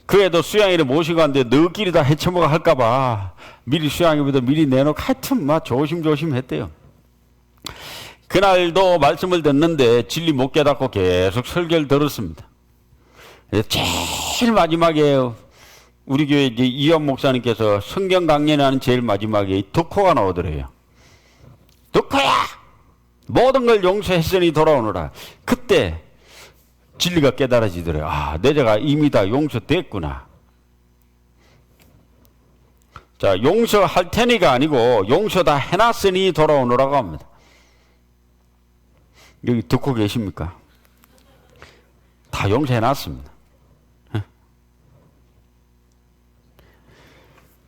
그래도 수양이를 모시고 갔는데 너희끼리 다 헤쳐먹어 할까봐 미리 수양이보다 미리 내놓고 하여튼 막 조심조심 했대요. 그날도 말씀을 듣는데 진리 못 깨닫고 계속 설교를 들었습니다. 제일 마지막에 우리 교회 이제 이현 목사님께서 성경 강연을 하는 제일 마지막에 이 덕호가 나오더래요. 덕호야! 모든 걸 용서했으니 돌아오너라. 그때 진리가 깨달아지더래요. 아, 내 죄가 이미 다 용서됐구나. 자, 용서할 테니가 아니고 용서 다 해놨으니 돌아오너라고 합니다. 여기 듣고 계십니까? 다 용서해놨습니다.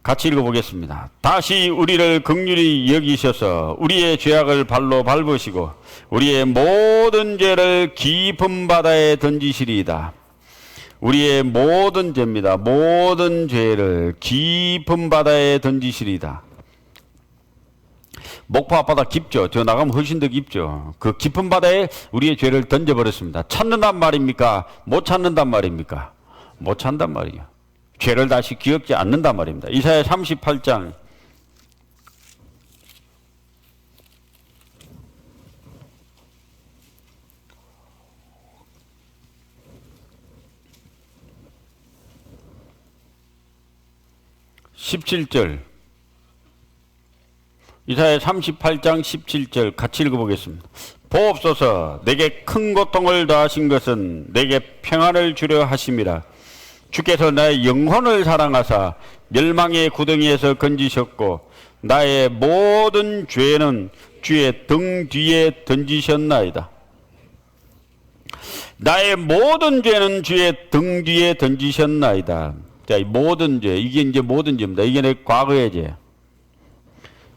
같이 읽어보겠습니다. 다시 우리를 긍휼히 여기셔서 우리의 죄악을 발로 밟으시고 우리의 모든 죄를 깊은 바다에 던지시리이다. 우리의 모든 죄입니다. 모든 죄를 깊은 바다에 던지시리이다. 목포 앞바다 깊죠. 저 나가면 훨씬 더 깊죠. 그 깊은 바다에 우리의 죄를 던져버렸습니다. 찾는단 말입니까? 못 찾는단 말입니까? 못 찾는단 말이에요. 죄를 다시 기억지 않는단 말입니다. 이사야 38장 17절, 이사야 38장 17절 같이 읽어보겠습니다. 보옵소서, 내게 큰 고통을 더하신 것은 내게 평안을 주려 하심이라. 주께서 나의 영혼을 사랑하사 멸망의 구덩이에서 건지셨고 나의 모든 죄는 주의 등 뒤에 던지셨나이다. 나의 모든 죄는 주의 등 뒤에 던지셨나이다. 자, 이 모든 죄, 이게 이제 모든 죄입니다. 이게 내 과거의 죄.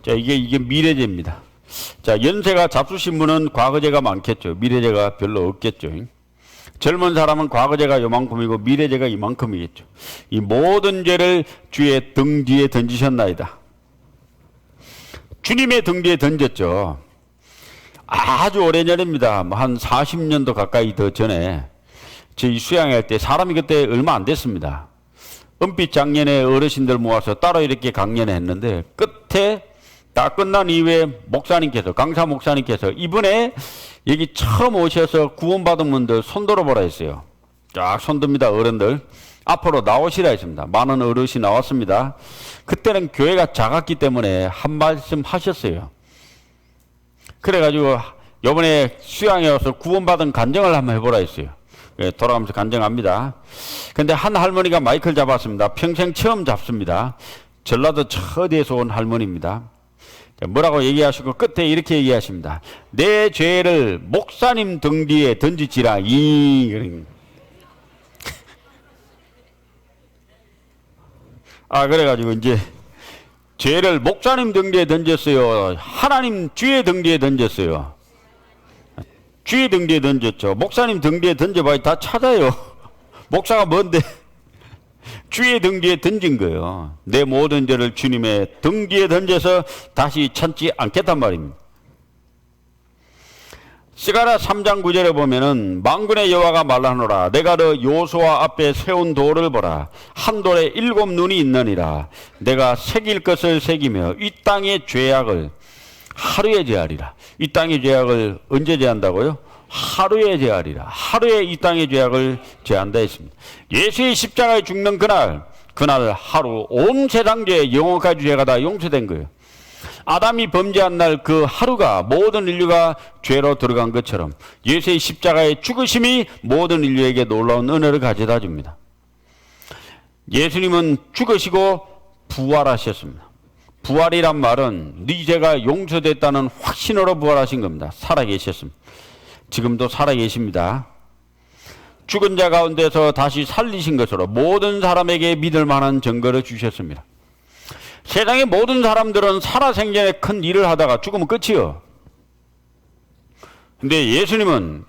자, 이게 미래죄입니다. 자, 연세가 잡수신 분은 과거죄가 많겠죠. 미래죄가 별로 없겠죠. 젊은 사람은 과거죄가 요만큼이고 미래죄가 이만큼이겠죠. 이 모든 죄를 주의 등 뒤에 던지셨나이다. 주님의 등 뒤에 던졌죠. 아주 오래전입니다. 한 40년도 가까이 더 전에 저희 수양할 때 사람이 그때 얼마 안 됐습니다. 은빛 장년의 어르신들 모아서 따로 이렇게 강연을 했는데 끝에 다 끝난 이후에 목사님께서, 강사 목사님께서 이번에 여기 처음 오셔서 구원받은 분들 손들어 보라 했어요. 쫙 손듭니다. 어른들 앞으로 나오시라 했습니다. 많은 어르신이 나왔습니다. 그때는 교회가 작았기 때문에 한 말씀 하셨어요. 그래가지고 이번에 수양에 와서 구원받은 간증을 한번 해보라 했어요. 돌아가면서 간증합니다. 근데 한 할머니가 마이크를 잡았습니다. 평생 처음 잡습니다. 전라도 저 어디에서 온 할머니입니다. 뭐라고 얘기하시고 끝에 이렇게 얘기하십니다. 내 죄를 목사님 등 뒤에 던지지라. 그래가지고 이제 죄를 목사님 등 뒤에 던졌어요. 하나님 주의 등 뒤에 던졌어요. 주의 등 뒤에 던졌죠. 목사님 등 뒤에 던져봐야 다 찾아요. 목사가 뭔데? 주의 등 뒤에 던진 거예요. 내 모든 죄를 주님의 등 뒤에 던져서 다시 찾지 않겠단 말입니다. 스가랴 3장 9절에 보면은 만군의 여호와가 말하노라. 내가 너 요수아 앞에 세운 돌을 보라. 한 돌에 7 눈이 있느니라. 내가 새길 것을 새기며 이 땅의 죄악을 하루에 제하리라. 이 땅의 죄악을 언제 제한다고요? 하루에 제하리라. 하루에 이 땅의 죄악을 제한다 했습니다. 예수의 십자가에 죽는 그날 하루 온 세상 죄, 영원까지 죄가 다 용서된 거예요. 아담이 범죄한 날 그 하루가 모든 인류가 죄로 들어간 것처럼 예수의 십자가의 죽으심이 모든 인류에게 놀라운 은혜를 가져다 줍니다. 예수님은 죽으시고 부활하셨습니다. 부활이란 말은 네 죄가 용서됐다는 확신으로 부활하신 겁니다. 살아계셨습니다. 지금도 살아계십니다. 죽은 자 가운데서 다시 살리신 것으로 모든 사람에게 믿을 만한 증거를 주셨습니다. 세상의 모든 사람들은 살아생전에 큰 일을 하다가 죽으면 끝이요. 근데 예수님은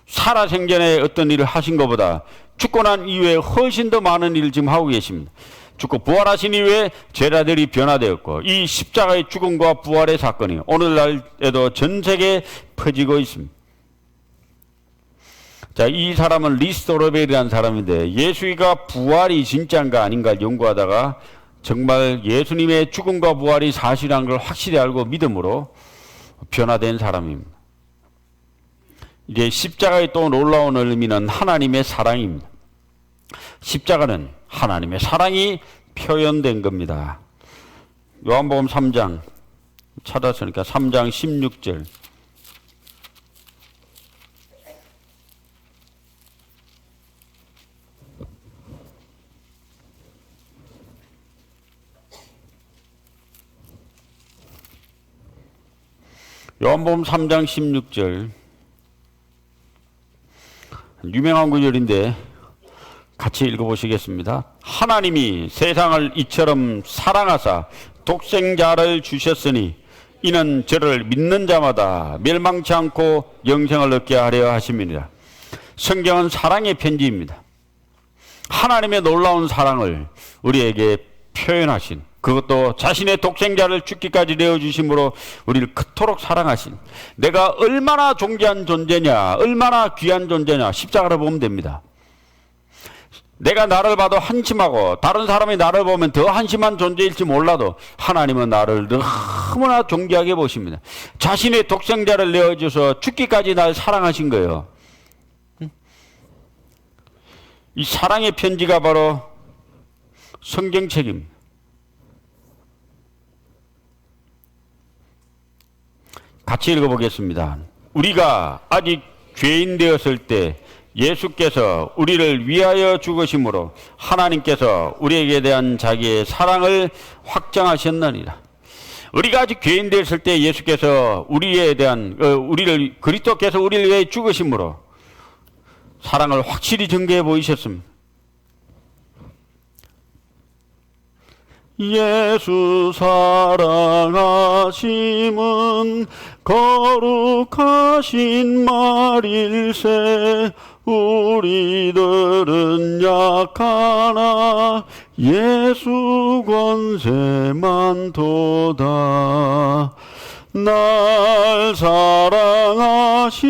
살아생전에 어떤 일을 하신 것보다 죽고 난 이후에 훨씬 더 많은 일을 지금 하고 계십니다. 죽고 부활하신 이후에 제자들이 변화되었고 이 십자가의 죽음과 부활의 사건이 오늘날에도 전 세계에 퍼지고 있습니다. 자, 이 사람은 리스토로벨이라는 사람인데 예수가 부활이 진짜인가 아닌가 연구하다가 정말 예수님의 죽음과 부활이 사실이라는 걸 확실히 알고 믿음으로 변화된 사람입니다. 이제 십자가의 또 놀라운 의미는 하나님의 사랑입니다. 십자가는 하나님의 사랑이 표현된 겁니다. 요한복음 3장 찾았으니까 3장 16절. 요한복음 3장 16절. 유명한 구절인데 같이 읽어보시겠습니다. 하나님이 세상을 이처럼 사랑하사 독생자를 주셨으니 이는 저를 믿는 자마다 멸망치 않고 영생을 얻게 하려 하심이니라. 성경은 사랑의 편지입니다. 하나님의 놀라운 사랑을 우리에게 표현하신, 그것도 자신의 독생자를 죽기까지 내어주심으로 우리를 그토록 사랑하신, 내가 얼마나 존귀한 존재냐, 얼마나 귀한 존재냐 십자가를 보면 됩니다. 내가 나를 봐도 한심하고 다른 사람이 나를 보면 더 한심한 존재일지 몰라도 하나님은 나를 너무나 존귀하게 보십니다. 자신의 독생자를 내어줘서 죽기까지 날 사랑하신 거예요. 이 사랑의 편지가 바로 성경책입니다. 같이 읽어보겠습니다. 우리가 아직 죄인 되었을 때 예수께서 우리를 위하여 죽으심으로 하나님께서 우리에게 대한 자기의 사랑을 확정하셨느니라. 우리가 아직 죄인 되었을 때 예수께서 우리를 그리스도께서 우리를 위해 죽으심으로 사랑을 확실히 증거해 보이셨습니다. 예수 사랑하심은 거룩하신 말일세. 우리들은 약하나 예수 권세만 도다. 날 사랑하심,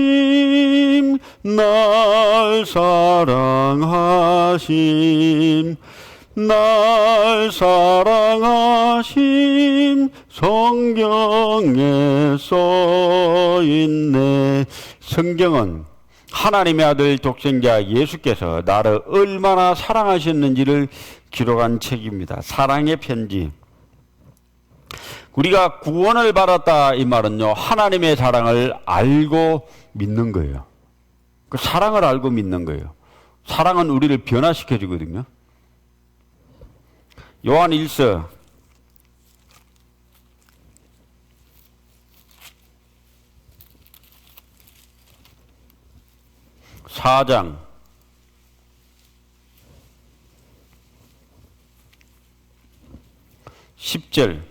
날 사랑하심, 날 사랑하심. 성경에 써있네. 성경은 하나님의 아들 독생자 예수께서 나를 얼마나 사랑하셨는지를 기록한 책입니다. 사랑의 편지. 우리가 구원을 받았다 이 말은요, 하나님의 사랑을 알고 믿는 거예요. 그 사랑을 알고 믿는 거예요. 사랑은 우리를 변화시켜 주거든요. 요한 1서 4장 10절.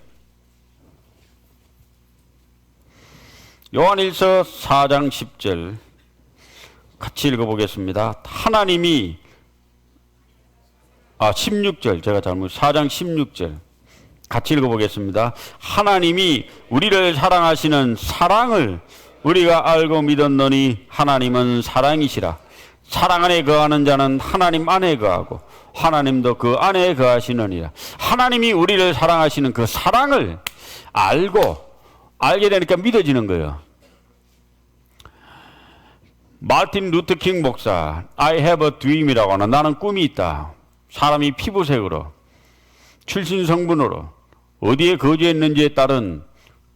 요한일서 4장 10절 같이 읽어보겠습니다. 하나님이 16절 제가 4장 16절 같이 읽어보겠습니다. 하나님이 우리를 사랑하시는 사랑을 우리가 알고 믿었노니 하나님은 사랑이시라. 사랑 안에 거하는 자는 하나님 안에 거하고 하나님도 그 안에 거하시느니라. 하나님이 우리를 사랑하시는 그 사랑을 알고 알게 되니까 믿어지는 거예요. 마틴 루터 킹 목사, I have a dream이라고 하는, 나는 꿈이 있다. 사람이 피부색으로, 출신 성분으로, 어디에 거주했는지에 따른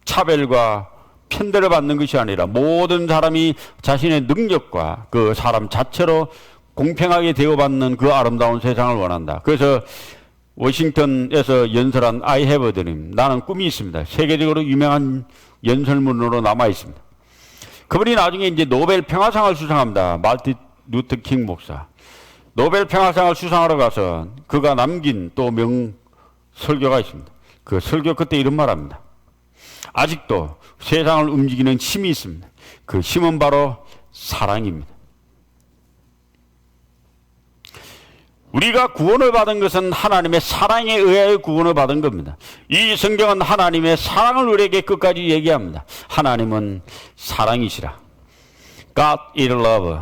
차별과 편대를 받는 것이 아니라 모든 사람이 자신의 능력과 그 사람 자체로 공평하게 대우받는 그 아름다운 세상을 원한다. 그래서 워싱턴에서 연설한 I have a dream, 나는 꿈이 있습니다. 세계적으로 유명한 연설문으로 남아 있습니다. 그분이 나중에 이제 노벨 평화상을 수상합니다. 마틴 루터 킹 목사. 노벨 평화상을 수상하러 가서 그가 남긴 또 설교가 있습니다. 그 설교 그때 이런 말합니다. 아직도 세상을 움직이는 힘이 있습니다. 그 힘은 바로 사랑입니다. 우리가 구원을 받은 것은 하나님의 사랑에 의하여 구원을 받은 겁니다. 이 성경은 하나님의 사랑을 우리에게 끝까지 얘기합니다. 하나님은 사랑이시라. God is love.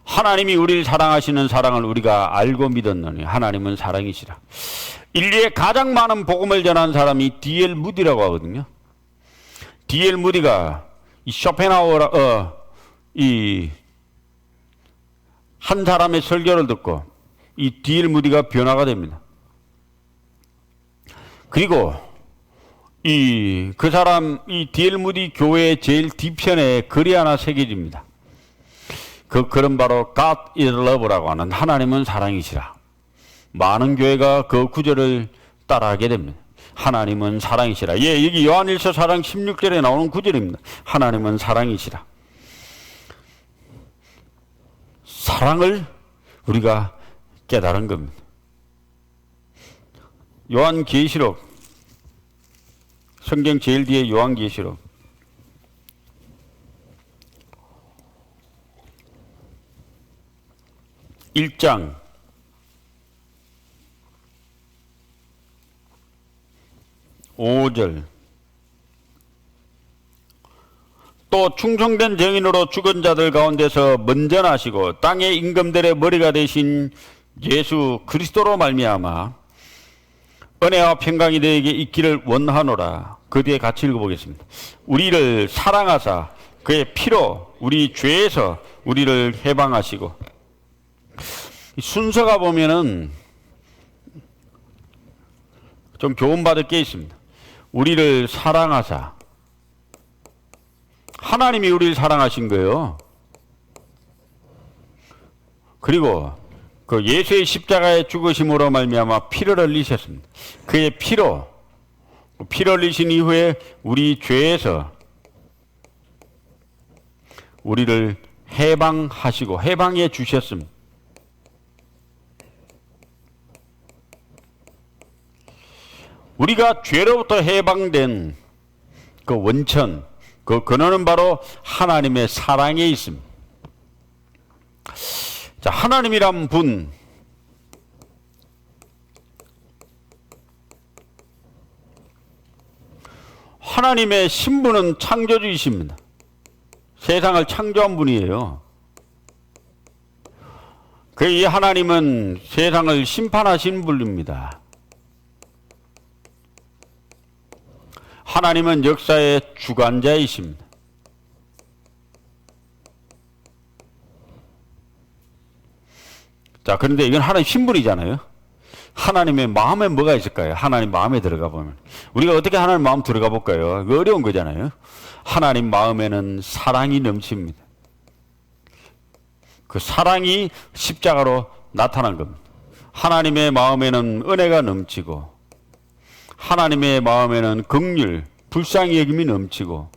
하나님이 우리를 사랑하시는 사랑을 우리가 알고 믿었느니 하나님은 사랑이시라. 인류에 가장 많은 복음을 전한 사람이 D.L. 무디라고 하거든요. D.L. 무디가 이 쇼펜하우어 한 사람의 설교를 듣고 이 D.L. 무디가 변화가 됩니다. 그리고 그 사람, 이 D.L. 무디 교회의 제일 뒤편에 글이 하나 새겨집니다. 그 글은 바로 God is love라고 하는, 하나님은 사랑이시라. 많은 교회가 그 구절을 따라하게 됩니다. 하나님은 사랑이시라. 예, 여기 요한일서 4장 16절에 나오는 구절입니다. 하나님은 사랑이시라. 사랑을 우리가 깨달은 겁니다. 요한계시록, 성경 제일 뒤에 요한계시록 1장 5절. 또 충성된 정인으로 죽은 자들 가운데서 먼저 나시고 땅의 임금들의 머리가 되신 예수 그리스도로 말미암아 은혜와 평강이 너에게 있기를 원하노라. 그 뒤에 같이 읽어보겠습니다. 우리를 사랑하사 그의 피로 우리 죄에서 우리를 해방하시고. 순서가 보면은 좀 교훈받을 게 있습니다. 우리를 사랑하사, 하나님이 우리를 사랑하신 거예요. 그리고 그 예수의 십자가의 죽으심으로 말미암아 피를 흘리셨습니다. 그의 피로, 피를 흘리신 이후에 우리 죄에서 우리를 해방하시고 해방해 주셨습니다. 우리가 죄로부터 해방된 그 원천, 그 근원은 바로 하나님의 사랑에 있습니다. 자, 하나님이란 분, 하나님의 신분은 창조주이십니다. 세상을 창조한 분이에요. 그 이 하나님은 세상을 심판하신 분입니다. 하나님은 역사의 주관자이십니다. 자, 그런데 이건 하나님 신분이잖아요. 하나님의 마음에 뭐가 있을까요? 하나님 마음에 들어가 보면. 우리가 어떻게 하나님 마음 들어가 볼까요? 이거 어려운 거잖아요. 하나님 마음에는 사랑이 넘칩니다. 그 사랑이 십자가로 나타난 겁니다. 하나님의 마음에는 은혜가 넘치고, 하나님의 마음에는 긍휼, 불쌍히 여김이 넘치고,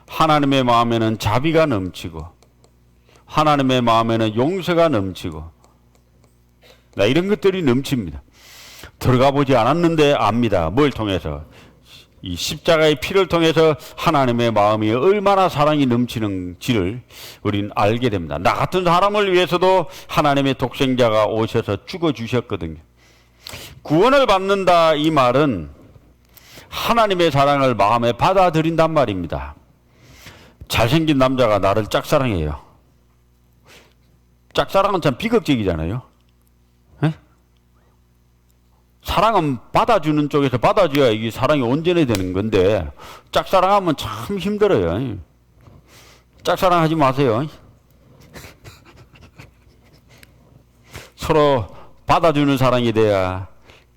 하나님의 마음에는 자비가 넘치고, 하나님의 마음에는 용서가 넘치고, 이런 것들이 넘칩니다. 들어가 보지 않았는데 압니다. 뭘 통해서? 이 십자가의 피를 통해서 하나님의 마음이 얼마나 사랑이 넘치는지를 우리는 알게 됩니다. 나 같은 사람을 위해서도 하나님의 독생자가 오셔서 죽어주셨거든요. 구원을 받는다 이 말은 하나님의 사랑을 마음에 받아들인단 말입니다. 잘생긴 남자가 나를 짝사랑해요. 짝사랑은 참 비극적이잖아요. 에? 사랑은 받아주는 쪽에서 받아줘야 이게 사랑이 온전히 되는 건데 짝사랑하면 참 힘들어요. 짝사랑하지 마세요. 서로 받아주는 사랑이 돼야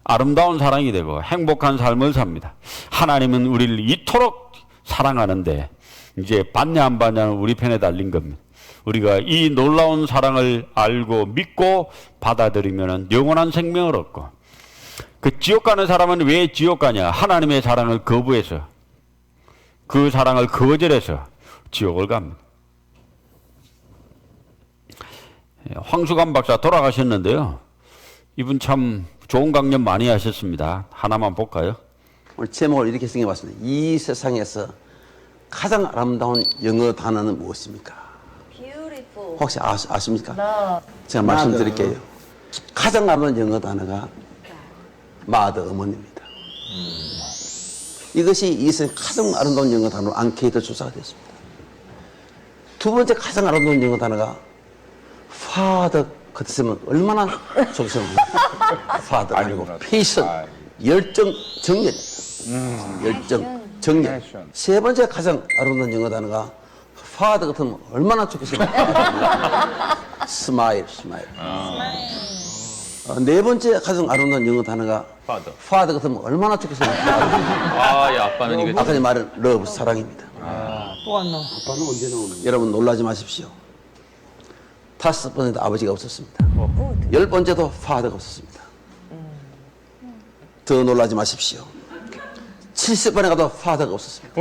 아름다운 사랑이 되고 행복한 삶을 삽니다. 하나님은 우리를 이토록 사랑하는데 이제 받냐 안 받냐는 우리 편에 달린 겁니다. 우리가 이 놀라운 사랑을 알고 믿고 받아들이면 영원한 생명을 얻고, 그 지옥 가는 사람은 왜 지옥 가냐? 하나님의 사랑을 거부해서, 그 사랑을 거절해서 지옥을 갑니다. 황수관 박사 돌아가셨는데요. 이분 참 좋은 강연 많이 하셨습니다. 하나만 볼까요? 오늘 제목을 이렇게 정해봤습니다. 이 세상에서 가장 아름다운 영어 단어는 무엇입니까? Beautiful. 혹시 아십니까? Love. 제가 말씀드릴게요. 가장 아름다운 영어 단어가 마더, 어머니입니다. 이것이 이 세상 가장 아름다운 영어 단어로 앙케이트 조사가 됐습니다. 두 번째 가장 아름다운 영어 단어가 father 같으면 얼마나 좋겠습니까? father 아니고 passion, 열정, 정열. 열정, 정열. 세 번째 가장 아름다운 영어 단어가 father 같으면 얼마나 좋겠습니까? smile, smile. 네 번째 가장 아름다운 영어 단어가 father 같으면 얼마나 좋겠습니까? 아, 야, 아빠는 이거. 아까 말한 love, 사랑입니다. 또 안 나와. 아빠는 언제 나오는 여러분 놀라지 마십시오. 5번에도 아버지가 없었습니다. 10번째도 father가 없었습니다. 더 놀라지 마십시오. 70번에 가도 father가 없었습니다.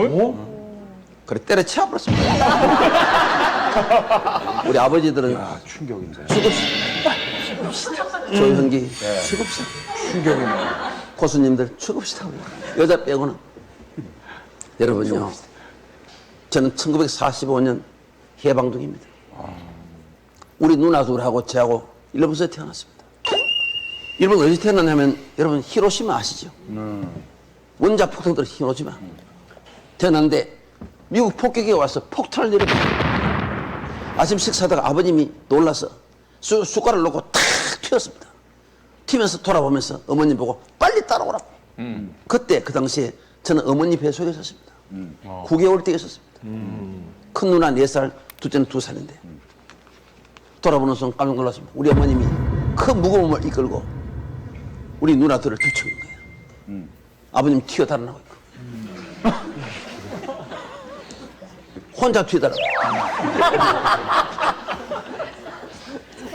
그래 때려치워버렸습니다. 우리 아버지들은 충격인데. 죽읍시다. 조현기 죽읍시다. 충격이네. 고수님들 죽읍시다. 여자 빼고는. 여러분요, 저는 1945년 해방동입니다. 우리 누나 둘하고 저하고 일본에서 태어났습니다. 일본 어디서 태어났냐면 여러분 히로시마 아시죠? 원자 폭탄들 히로시마. 태어났는데 미국 폭격이 와서 폭탄을 내려버렸어요. 아침 식사하다가 아버님이 놀라서 숟가락을 놓고 탁 튀었습니다. 튀면서 돌아보면서 어머님 보고 빨리 따라오라고. 그때 그 당시에 저는 어머니 뱃속에 있었습니다. 9개월 때 있었습니다. 큰 누나 4살, 둘째는 2살인데 돌아보는 순간 깜짝 놀랐습니다. 우리 어머님이 큰 무거움을 이끌고 우리 누나들을 뒤치는 거예요. 아버님 튀어 달아나고 있고 혼자 튀어 달아나고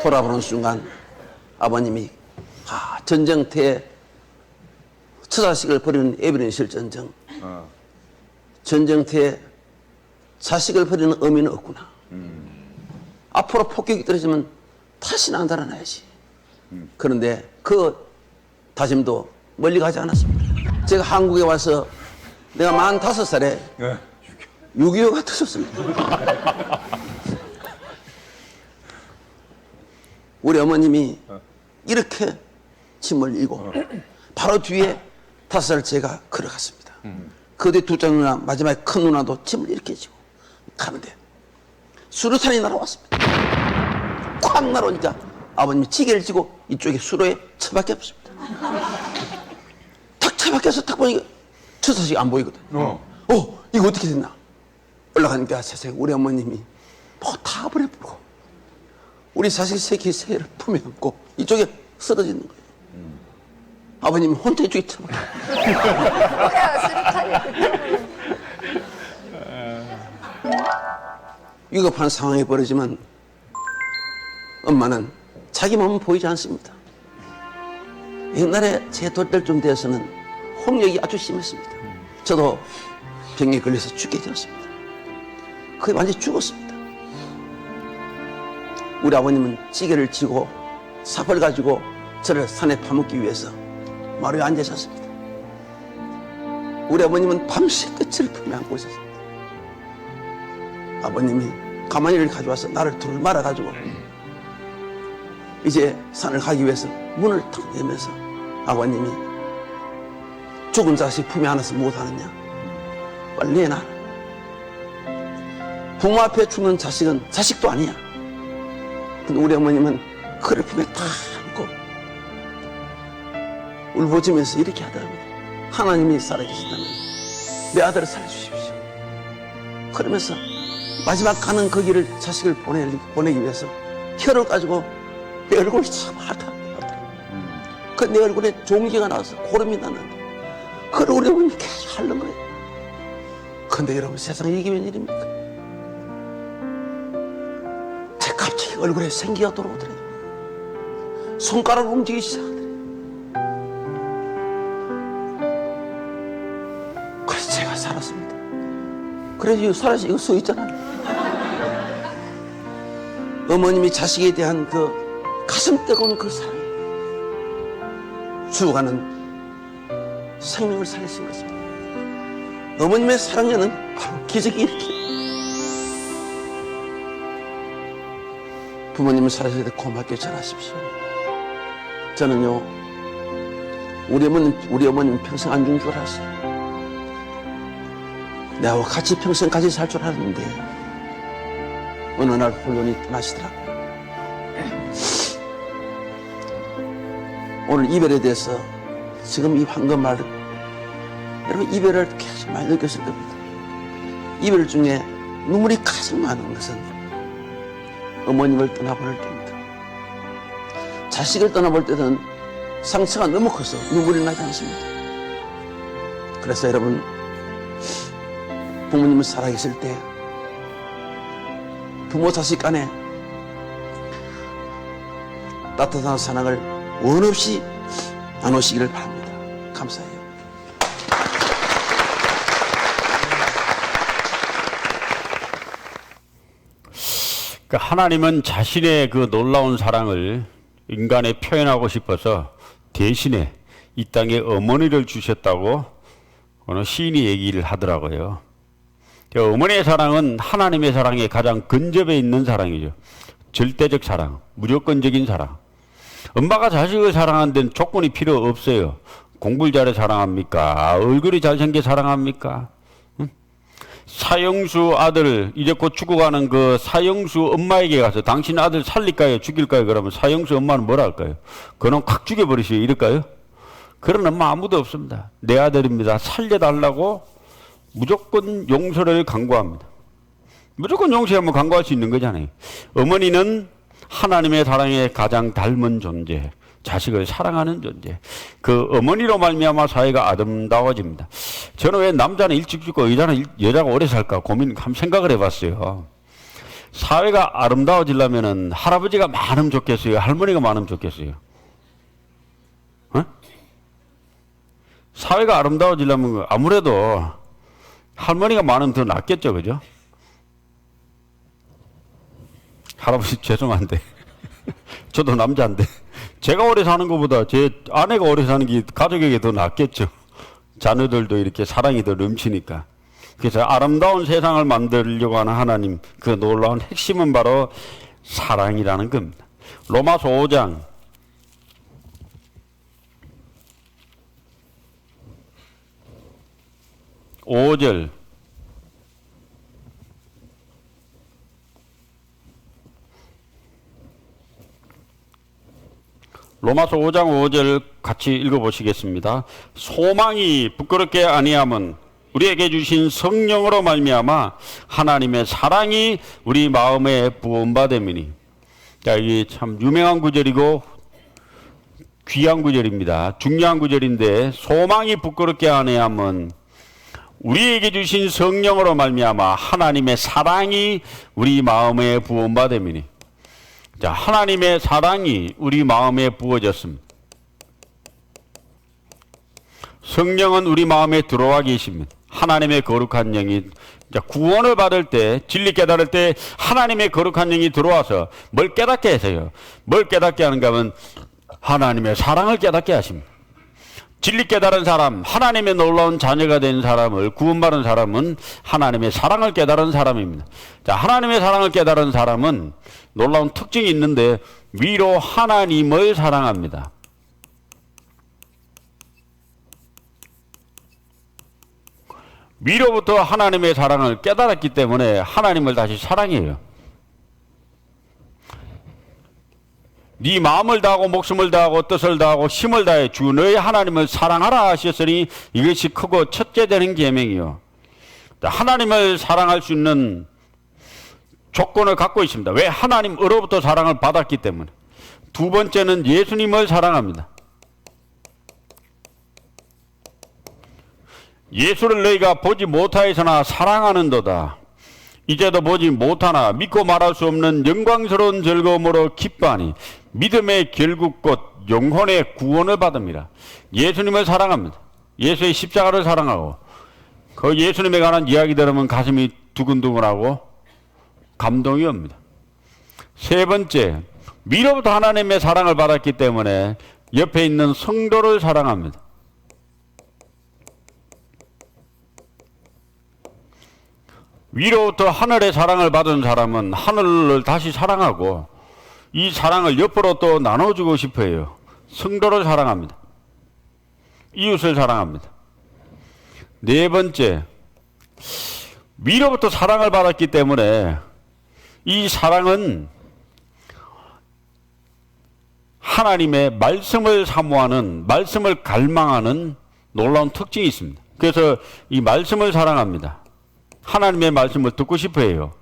돌아보는 순간 아버님이 전쟁터에 처자식을 버리는 에비는 실전쟁, 전쟁터에 자식을 버리는 의미는 없구나. 앞으로 폭격이 떨어지면 다시는 안 달아나야지. 그런데 그 다짐도 멀리 가지 않았습니다. 제가 한국에 와서 내가 45살에 6.25가 터졌습니다. 우리 어머님이 이렇게 짐을 이고 바로 뒤에 5살 제가 걸어갔습니다. 그 뒤에 둘째 누나, 마지막에 큰 누나도 짐을 이렇게 지고 가는데 수류탄이 날아왔습니다. 콱 날아오니까 아버님이 지게를 지고 이쪽에 수로에 처박혀 없습니다. 탁 처박혀서 탁 보니까 처자식이 안 보이거든. 이거 어떻게 됐나? 올라가니까 세상에 우리 어머님이 뭐 다 버려버리고 우리 자식 새끼 새를 품에 안고 이쪽에 쓰러지는 거예요. 아버님이 혼자 이쪽에 처박혀. 위급한 상황이 벌어지면 엄마는 자기 몸은 보이지 않습니다. 옛날에 제 돌때쯤 되어서는 홍역이 아주 심했습니다. 저도 병에 걸려서 죽게 되었습니다. 거의 완전히 죽었습니다. 우리 아버님은 찌개를 지고 삽을 가지고 저를 산에 파묻기 위해서 마루에 앉아 있었습니다. 우리 아버님은 밤새 끝을 품에 안고 있었습니다. 아버님이 가마니를 가져와서 나를 둘을 말아가지고 이제 산을 가기 위해서 문을 탁 열면서 아버님이 죽은 자식 품에 안아서 못하느냐? 빨리 내놔. 부모 앞에 죽는 자식은 자식도 아니야. 근데 우리 어머님은 그를 품에 탁 안고 울부짖으면서 이렇게 하더랍니다. 하나님이 살아계신다면 내 아들을 살려주십시오. 그러면서 마지막 가는 그 길을 자식을 보내기 위해서 혀를 가지고 내 얼굴을 참 하더랍니다. 그 내 얼굴에 종기가 나와서 고름이 났는데 그 얼굴에 보면 계속 핥는 거예요. 근데 여러분, 세상에 이게 웬일입니까? 제 갑자기 얼굴에 생기가 돌아오더래요. 손가락을 움직이기 시작하더래요. 그래서 제가 살았습니다. 그래서 이거 살아서 이거 써 있잖아요. 어머님이 자식에 대한 그 가슴 뜨거운 그 사랑, 죽어가는 생명을 살리신 것입니다. 어머님의 사랑에는 바로 기적이 이렇게. 부모님을 살아주실 때 고맙게 전하십시오. 저는요, 우리 어머님 평생 안 죽은 줄 알았어요. 나하고 같이 평생 같이 살 줄 알았는데 어느 날 홀연히 떠나시더라고요. 오늘 이별에 대해서 지금 이 황금 말, 여러분 이별을 계속 많이 느꼈을 겁니다. 이별 중에 눈물이 가장 많은 것은 어머님을 떠나보낼 때입니다. 자식을 떠나볼 때는 상처가 너무 커서 눈물이 나지 않습니다. 그래서 여러분, 부모님을 살아계실 때 부모 자식 간에 따뜻한 사랑을 원 없이 나누시기를 바랍니다. 감사해요. 하나님은 자신의 그 놀라운 사랑을 인간에 표현하고 싶어서 대신에 이 땅에 어머니를 주셨다고 어느 시인이 얘기를 하더라고요. 어머니의 사랑은 하나님의 사랑에 가장 근접해 있는 사랑이죠. 절대적 사랑, 무조건적인 사랑. 엄마가 자식을 사랑하는 데는 조건이 필요 없어요. 공부를 잘해 사랑합니까? 얼굴이 잘생겨 사랑합니까? 응? 사형수 아들, 이제 곧 죽어가는 그 사형수 엄마에게 가서 당신 아들 살릴까요? 죽일까요? 그러면 사형수 엄마는 뭐라 할까요? 그놈 확 죽여버리시오. 이럴까요? 그런 엄마 아무도 없습니다. 내 아들입니다. 살려달라고 무조건 용서를 강구합니다. 무조건 용서하면 강구할 수 있는 거잖아요. 어머니는 하나님의 사랑에 가장 닮은 존재, 자식을 사랑하는 존재. 그 어머니로 말미암아 사회가 아름다워집니다. 저는 왜 남자는 일찍 죽고 여자가 오래 살까 한번 생각을 해봤어요. 사회가 아름다워지려면은 할아버지가 많으면 좋겠어요? 할머니가 많으면 좋겠어요? 어? 사회가 아름다워지려면 아무래도 할머니가 많으면 더 낫겠죠, 그죠? 할아버지 죄송한데 저도 남자인데 제가 오래 사는 것보다 제 아내가 오래 사는 게 가족에게 더 낫겠죠. 자녀들도 이렇게 사랑이 더 넘치니까. 그래서 아름다운 세상을 만들려고 하는 하나님, 그 놀라운 핵심은 바로 사랑이라는 겁니다. 로마서 5장 5절 로마서 5장 5절 같이 읽어보시겠습니다. 소망이 부끄럽게 아니함은 우리에게 주신 성령으로 말미암아 하나님의 사랑이 우리 마음에 부음받음이니. 자, 이게 참 유명한 구절이고 귀한 구절입니다. 중요한 구절인데, 소망이 부끄럽게 아니함은 우리에게 주신 성령으로 말미암아 하나님의 사랑이 우리 마음에 부음받음이니. 자, 하나님의 사랑이 우리 마음에 부어졌습니다. 성령은 우리 마음에 들어와 계십니다. 하나님의 거룩한 영이 구원을 받을 때, 진리 깨달을 때 하나님의 거룩한 영이 들어와서 뭘 깨닫게 하세요. 뭘 깨닫게 하는가 하면 하나님의 사랑을 깨닫게 하십니다. 진리 깨달은 사람, 하나님의 놀라운 자녀가 된 사람을, 구원받은 사람은 하나님의 사랑을 깨달은 사람입니다. 자, 하나님의 사랑을 깨달은 사람은 놀라운 특징이 있는데, 위로 하나님을 사랑합니다. 위로부터 하나님의 사랑을 깨달았기 때문에 하나님을 다시 사랑해요. 네 마음을 다하고 목숨을 다하고 뜻을 다하고 힘을 다해 주 너의 하나님을 사랑하라 하셨으니 이것이 크고 첫째 되는 계명이요. 하나님을 사랑할 수 있는 조건을 갖고 있습니다. 왜? 하나님으로부터 사랑을 받았기 때문에. 두 번째는 예수님을 사랑합니다. 예수를 너희가 보지 못하여서나 사랑하는도다. 이제도 보지 못하나 믿고 말할 수 없는 영광스러운 즐거움으로 기뻐하니 믿음의 결국 곧 영혼의 구원을 받습니다. 예수님을 사랑합니다. 예수의 십자가를 사랑하고 그 예수님에 관한 이야기 들으면 가슴이 두근두근하고 감동이 옵니다. 세 번째, 위로부터 하나님의 사랑을 받았기 때문에 옆에 있는 성도를 사랑합니다. 위로부터 하늘의 사랑을 받은 사람은 하늘을 다시 사랑하고 이 사랑을 옆으로 또 나눠주고 싶어요. 성도를 사랑합니다. 이웃을 사랑합니다. 네 번째, 위로부터 사랑을 받았기 때문에 이 사랑은 하나님의 말씀을 사모하는, 말씀을 갈망하는 놀라운 특징이 있습니다. 그래서 이 말씀을 사랑합니다. 하나님의 말씀을 듣고 싶어 해요.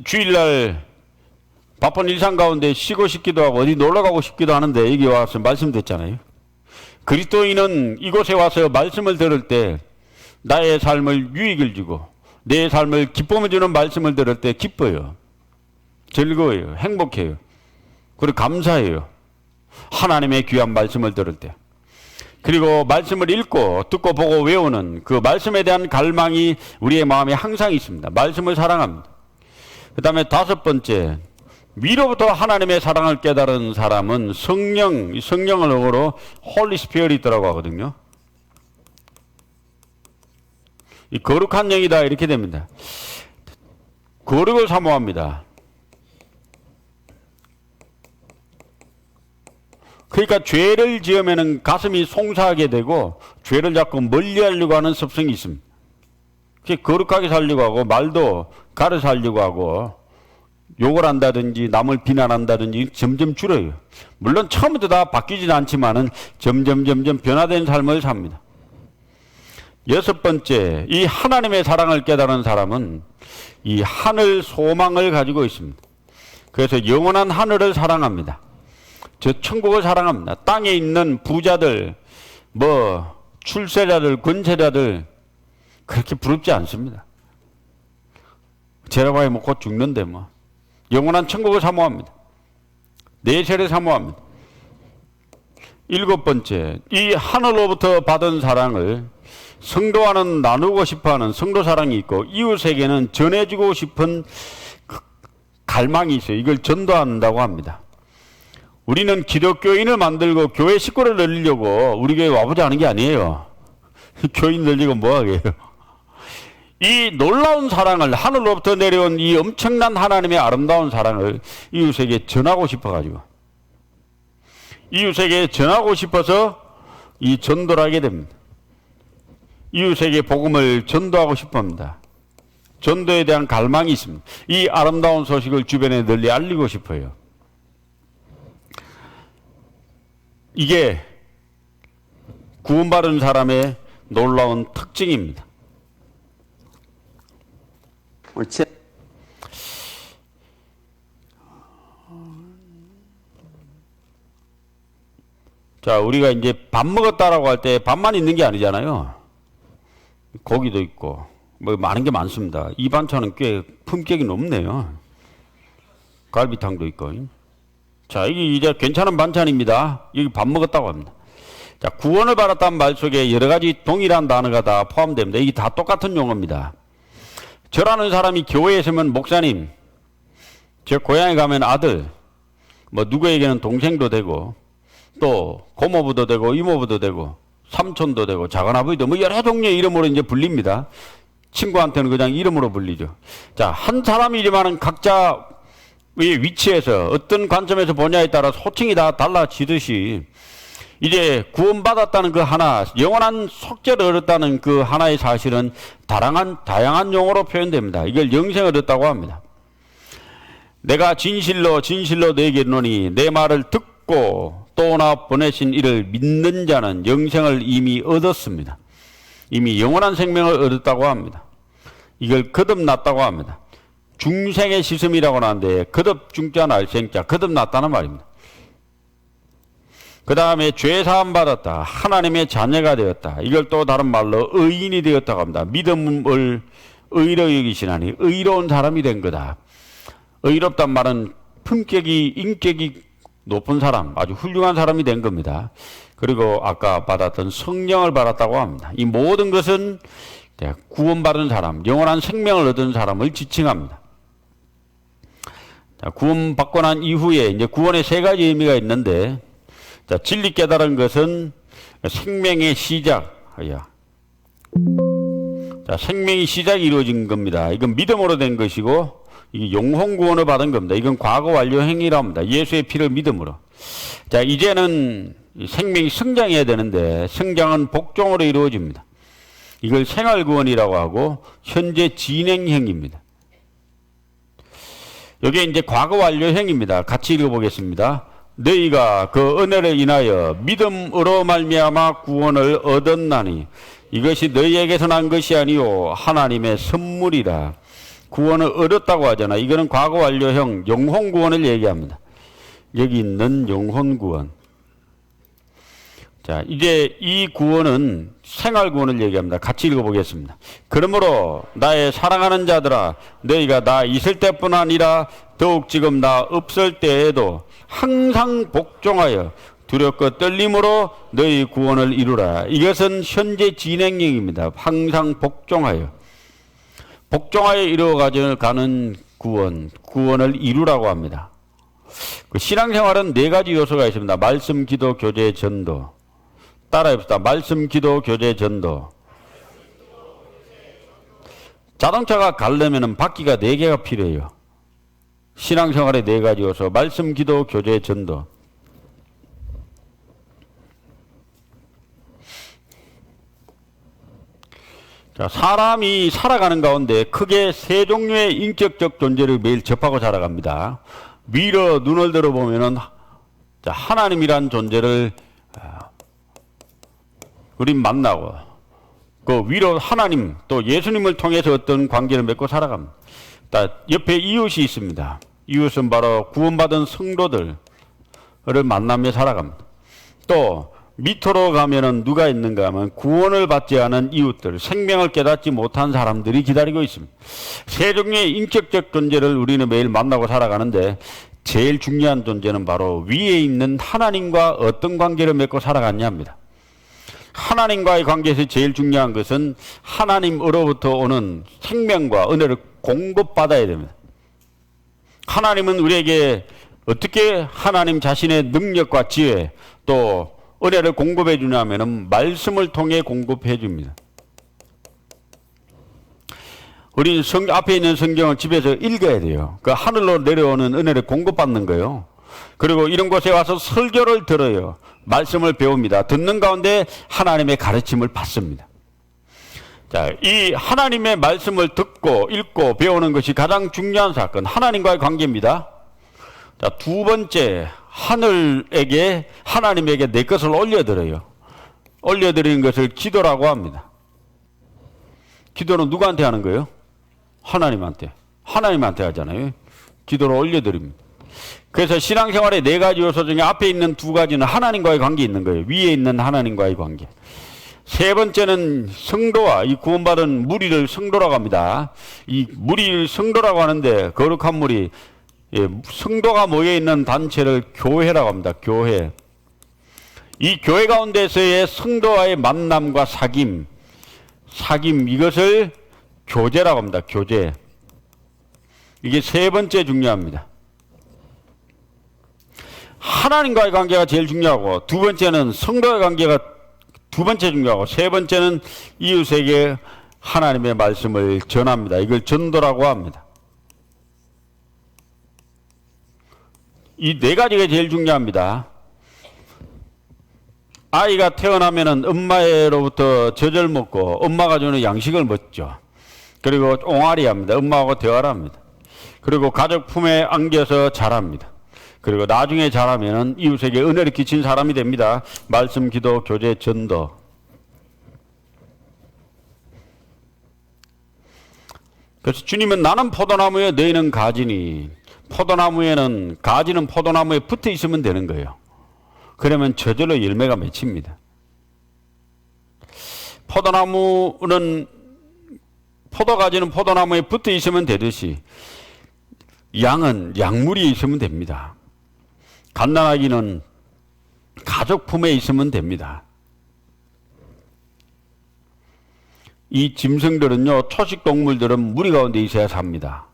주일날 바쁜 일상 가운데 쉬고 싶기도 하고 어디 놀러 가고 싶기도 하는데 여기 와서 말씀 듣잖아요. 그리스도인은 이곳에 와서 말씀을 들을 때 나의 삶을 유익을 주고 내 삶을 기쁨을 주는 말씀을 들을 때 기뻐요. 즐거워요. 행복해요. 그리고 감사해요. 하나님의 귀한 말씀을 들을 때. 그리고 말씀을 읽고 듣고 보고 외우는 그 말씀에 대한 갈망이 우리의 마음에 항상 있습니다. 말씀을 사랑합니다. 그 다음에 다섯 번째, 위로부터 하나님의 사랑을 깨달은 사람은 성령을 영어로 홀리 스피릿이라고 하거든요. 이 거룩한 영이다 이렇게 됩니다. 거룩을 사모합니다. 그러니까 죄를 지으면 가슴이 송사하게 되고 죄를 자꾸 멀리하려고 하는 습성이 있습니다. 거룩하게 살려고 하고 말도 가려 살려고 하고 욕을 한다든지 남을 비난한다든지 점점 줄어요. 물론 처음부터 다 바뀌지는 않지만은 점점 변화된 삶을 삽니다. 여섯 번째, 이 하나님의 사랑을 깨달은 사람은 이 하늘 소망을 가지고 있습니다. 그래서 영원한 하늘을 사랑합니다. 저 천국을 사랑합니다. 땅에 있는 부자들, 출세자들, 권세자들 그렇게 부럽지 않습니다. 제라바에 곧 죽는데 영원한 천국을 사모합니다. 내세를 사모합니다. 일곱 번째, 이 하늘로부터 받은 사랑을 성도와는 나누고 싶어하는 성도 사랑이 있고 이웃에게는 전해주고 싶은 갈망이 있어요. 이걸 전도한다고 합니다. 우리는 기독교인을 만들고 교회 식구를 늘리려고 우리 교회 와보자 하는 게 아니에요. 교인 늘리고 뭐하게요. 이 놀라운 사랑을 하늘로부터 내려온 이 엄청난 하나님의 아름다운 사랑을 이웃에게 전하고 싶어가지고 이웃에게 전하고 싶어서 이 전도를 하게 됩니다. 이웃에게 복음을 전도하고 싶어합니다. 전도에 대한 갈망이 있습니다. 이 아름다운 소식을 주변에 널리 알리고 싶어요. 이게 구원받은 사람의 놀라운 특징입니다. 자, 우리가 이제 밥 먹었다라고 할 때 밥만 있는 게 아니잖아요. 고기도 있고 많은 게 많습니다. 이 반찬은 꽤 품격이 높네요. 갈비탕도 있고. 자, 이게 이제 괜찮은 반찬입니다. 여기 밥 먹었다고 합니다. 자, 구원을 받았다는 말 속에 여러 가지 동일한 단어가 다 포함됩니다. 이게 다 똑같은 용어입니다. 저라는 사람이 교회에 있으면 목사님, 제 고향에 가면 아들, 누구에게는 동생도 되고, 또 고모부도 되고, 이모부도 되고, 삼촌도 되고, 작은아버지도 여러 종류의 이름으로 이제 불립니다. 친구한테는 그냥 이름으로 불리죠. 자, 한 사람이지만은 각자 위치에서 어떤 관점에서 보냐에 따라 호칭이 다 달라지듯이 이제 구원받았다는 그 하나, 영원한 속죄를 얻었다는 그 하나의 사실은 다양한 용어로 표현됩니다. 이걸 영생을 얻었다고 합니다. 내가 진실로 진실로 너에게 이르노니 내 말을 듣고 또 나 보내신 이를 믿는 자는 영생을 이미 얻었습니다. 이미 영원한 생명을 얻었다고 합니다. 이걸 거듭났다고 합니다. 중생의 시슴이라고 하는데 거듭 중자 날생자 거듭났다는 말입니다. 그 다음에 죄 사함 받았다. 하나님의 자녀가 되었다. 이걸 또 다른 말로 의인이 되었다고 합니다. 믿음을 의로 여기시나니 의로운 사람이 된 거다. 의롭단 말은 품격이 인격이 높은 사람, 아주 훌륭한 사람이 된 겁니다. 그리고 아까 받았던 성령을 받았다고 합니다. 이 모든 것은 구원받은 사람, 영원한 생명을 얻은 사람을 지칭합니다. 자, 구원받고 난 이후에 이제 구원의 세 가지 의미가 있는데, 자, 진리 깨달은 것은 생명의 시작. 자, 생명의 시작이 이루어진 겁니다. 이건 믿음으로 된 것이고, 이게 영혼 구원을 받은 겁니다. 이건 과거 완료 행위라 합니다. 예수의 피를 믿음으로. 자, 이제는 생명이 성장해야 되는데 성장은 복종으로 이루어집니다. 이걸 생활 구원이라고 하고 현재 진행형입니다. 여기에 이제 과거 완료 행입니다. 같이 읽어보겠습니다. 너희가 그 은혜를 인하여 믿음으로 말미암아 구원을 얻었나니 이것이 너희에게서 난 것이 아니요 하나님의 선물이라. 구원을 얻었다고 하잖아. 이거는 과거 완료형 영혼 구원을 얘기합니다. 여기 있는 영혼 구원. 자, 이제 이 구원은 생활 구원을 얘기합니다. 같이 읽어보겠습니다. 그러므로 나의 사랑하는 자들아, 너희가 나 있을 때뿐 아니라 더욱 지금 나 없을 때에도 항상 복종하여 두렵고 떨림으로 너희 구원을 이루라. 이것은 현재 진행형입니다. 항상 복종하여. 복종하여 이루어가는 구원을 이루라고 합니다. 그 신앙생활은 네 가지 요소가 있습니다. 말씀, 기도, 교제, 전도. 따라해봅시다. 말씀, 기도, 교제, 전도. 자동차가 가려면 바퀴가 4개가 필요해요. 신앙생활의 네 가지 요소. 말씀, 기도, 교제, 전도. 자, 사람이 살아가는 가운데 크게 세 종류의 인격적 존재를 매일 접하고 살아갑니다. 위로 눈을 들어보면은 하나님이란 존재를 우린 만나고 그 위로 하나님 또 예수님을 통해서 어떤 관계를 맺고 살아갑니다. 옆에 이웃이 있습니다. 이웃은 바로 구원받은 성도들을 만나며 살아갑니다. 또 밑으로 가면은 누가 있는가 하면 구원을 받지 않은 이웃들, 생명을 깨닫지 못한 사람들이 기다리고 있습니다. 세 종류의 인격적 존재를 우리는 매일 만나고 살아가는데 제일 중요한 존재는 바로 위에 있는 하나님과 어떤 관계를 맺고 살아갔냐 합니다. 하나님과의 관계에서 제일 중요한 것은 하나님으로부터 오는 생명과 은혜를 공급받아야 됩니다. 하나님은 우리에게 어떻게 하나님 자신의 능력과 지혜 또 은혜를 공급해 주냐면은 말씀을 통해 공급해 줍니다. 우리는 앞에 있는 성경을 집에서 읽어야 돼요. 그 하늘로 내려오는 은혜를 공급받는 거예요. 그리고 이런 곳에 와서 설교를 들어요. 말씀을 배웁니다. 듣는 가운데 하나님의 가르침을 받습니다. 자, 이 하나님의 말씀을 듣고 읽고 배우는 것이 가장 중요한 사건, 하나님과의 관계입니다. 자, 두 번째, 하나님에게 내 것을 올려드려요. 올려드리는 것을 기도라고 합니다. 기도는 누구한테 하는 거예요? 하나님한테 하잖아요. 기도를 올려드립니다. 그래서 신앙생활의 네 가지 요소 중에 앞에 있는 두 가지는 하나님과의 관계 있는 거예요. 위에 있는 하나님과의 관계. 세 번째는 성도와 이 구원받은 무리를 성도라고 합니다. 이 무리를 성도라고 하는데 거룩한 무리, 성도가 모여있는 단체를 교회라고 합니다. 교회. 이 교회 가운데서의 성도와의 만남과 사귐 이것을 교제라고 합니다. 교제. 이게 세 번째 중요합니다. 하나님과의 관계가 제일 중요하고 두 번째는 성도의 관계가 두 번째 중요하고 세 번째는 이웃에게 하나님의 말씀을 전합니다. 이걸 전도라고 합니다. 이 네 가지가 제일 중요합니다. 아이가 태어나면은 엄마로부터 젖을 먹고 엄마가 주는 양식을 먹죠. 그리고 옹알이 합니다. 엄마하고 대화를 합니다. 그리고 가족 품에 안겨서 자랍니다. 그리고 나중에 자라면은 이웃에게 은혜를 끼친 사람이 됩니다. 말씀, 기도, 교제, 전도. 그래서 주님은 나는 포도나무에 너희는 가지니, 포도나무에는 가지는 포도나무에 붙어 있으면 되는 거예요. 그러면 저절로 열매가 맺힙니다. 포도가지는 포도나무에 붙어 있으면 되듯이 양은 약물이 있으면 됩니다. 갓난아기는 가족 품에 있으면 됩니다. 이 짐승들은요, 초식 동물들은 무리 가운데 있어야 삽니다.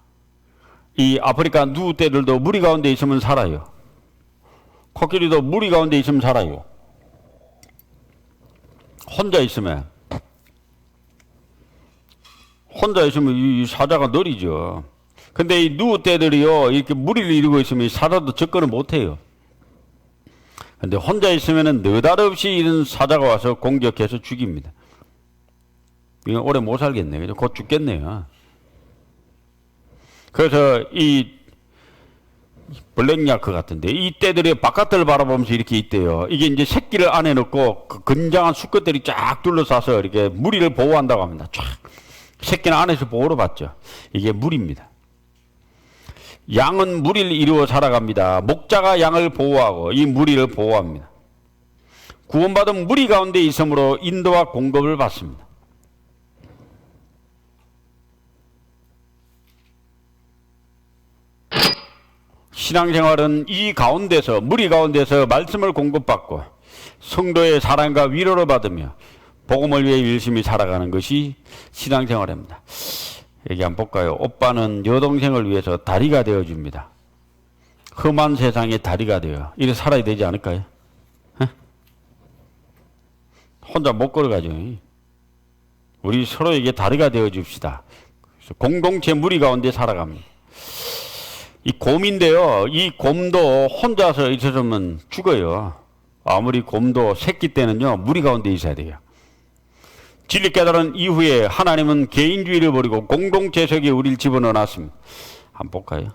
이 아프리카 누구떼들도 무리 가운데 있으면 살아요. 코끼리도 무리 가운데 있으면 살아요. 혼자 있으면 이 사자가 느리죠. 근데 이 누구떼들이요, 이렇게 무리를 이루고 있으면 이 사자도 접근을 못해요. 근데 혼자 있으면은 느닷없이 이런 사자가 와서 공격해서 죽입니다. 이건 오래 못 살겠네. 그죠? 곧 죽겠네요. 그래서 이 블랙야크 같은데 이 떼들이 바깥을 바라보면서 이렇게 있대요. 이게 이제 새끼를 안에 넣고 그 건장한 수컷들이 쫙 둘러싸서 이렇게 무리를 보호한다고 합니다. 쫙. 새끼는 안에서 보호를 받죠. 이게 무리입니다. 양은 무리를 이루어 살아갑니다. 목자가 양을 보호하고 이 무리를 보호합니다. 구원받은 무리 가운데 있으므로 인도와 공급을 받습니다. 신앙생활은 이 가운데서, 무리 가운데서 말씀을 공급받고 성도의 사랑과 위로를 받으며 복음을 위해 열심히 살아가는 것이 신앙생활입니다. 여기 한번 볼까요? 오빠는 여동생을 위해서 다리가 되어줍니다. 험한 세상에 다리가 되어 이렇게 살아야 되지 않을까요? 에? 혼자 못 걸어가죠. 우리 서로에게 다리가 되어줍시다. 공동체 무리 가운데 살아갑니다. 이 곰인데요, 이 곰도 혼자서 있었으면 죽어요. 아무리 곰도 새끼 때는요, 무리 가운데 있어야 돼요. 진리 깨달은 이후에 하나님은 개인주의를 버리고 공동체 속에 우리를 집어넣어 놨습니다. 한번 볼까요?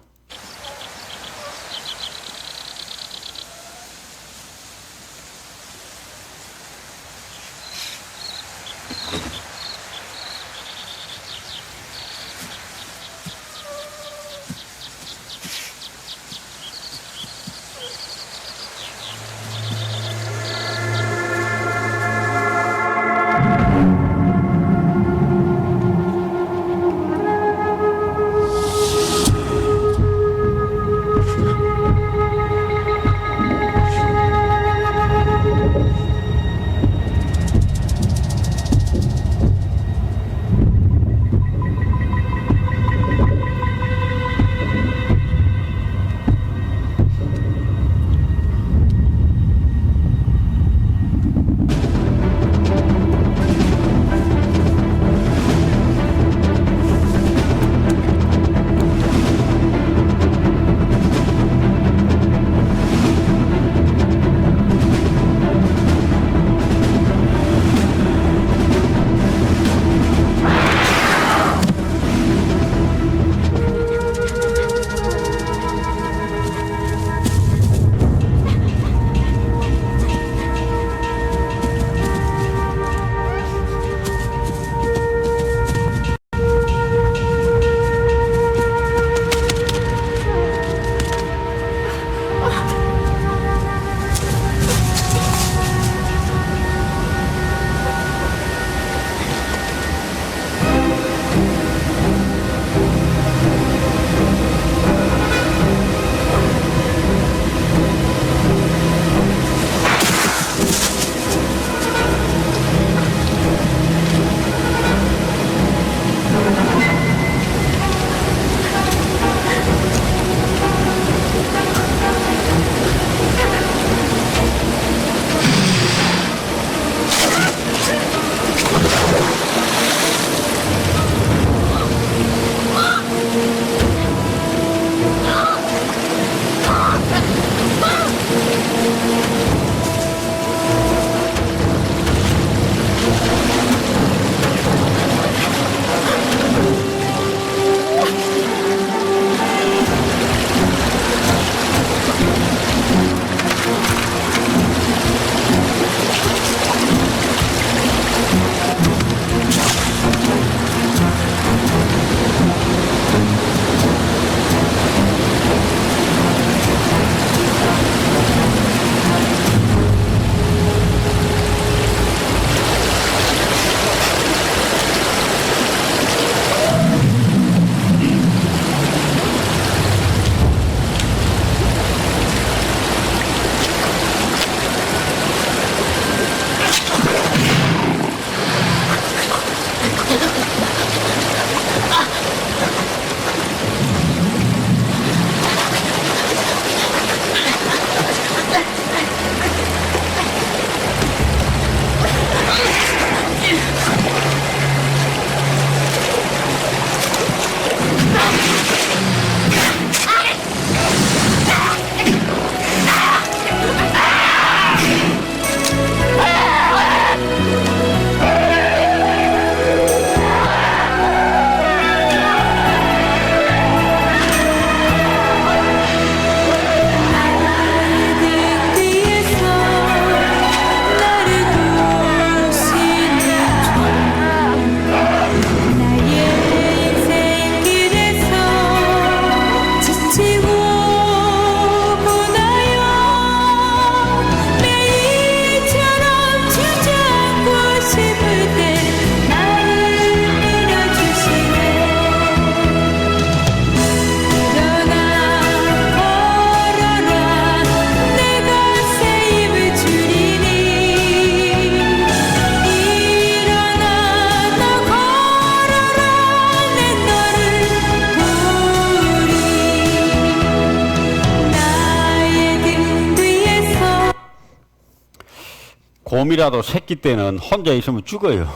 어미라도 새끼 때는 혼자 있으면 죽어요.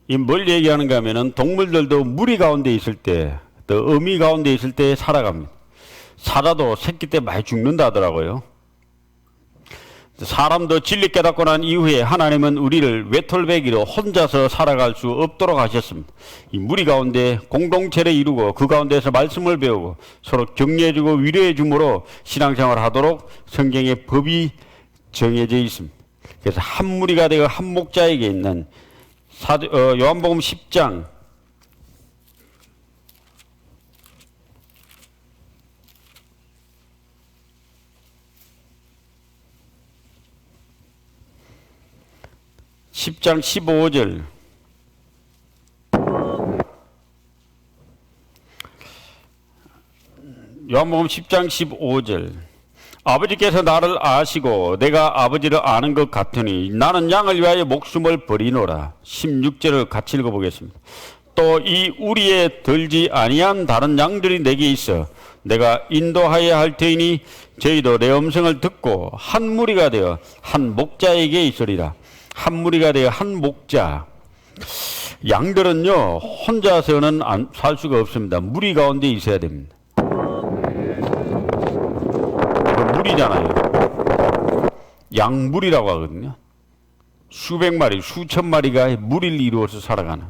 이 뭘 얘기하는가 하면은 동물들도 무리 가운데 있을 때, 또 어미 가운데 있을 때 살아갑니다. 사자도 새끼 때 많이 죽는다 하더라고요. 사람도 진리 깨닫고 난 이후에 하나님은 우리를 외톨배기로 혼자서 살아갈 수 없도록 하셨습니다. 이 무리 가운데 공동체를 이루고 그 가운데서 말씀을 배우고 서로 격려해주고 위로해줌으로 신앙생활을 하도록 성경의 법이 정해져 있습니다. 그래서 한 무리가 되어 한 목자에게 있는 요한복음 10장 15절 요한복음 10장 15절 아버지께서 나를 아시고 내가 아버지를 아는 것 같으니 나는 양을 위하여 목숨을 버리노라. 16절을 같이 읽어보겠습니다. 또 이 우리에 들지 아니한 다른 양들이 내게 있어 내가 인도하여야 할 터이니 저희도 내 음성을 듣고 한 무리가 되어 한 목자에게 있으리라. 한 무리가 되어 한 목자. 양들은요 혼자서는 살 수가 없습니다. 무리 가운데 있어야 됩니다. 무리잖아요. 양무리라고 하거든요. 수백 마리, 수천 마리가 무리를 이루어서 살아가는.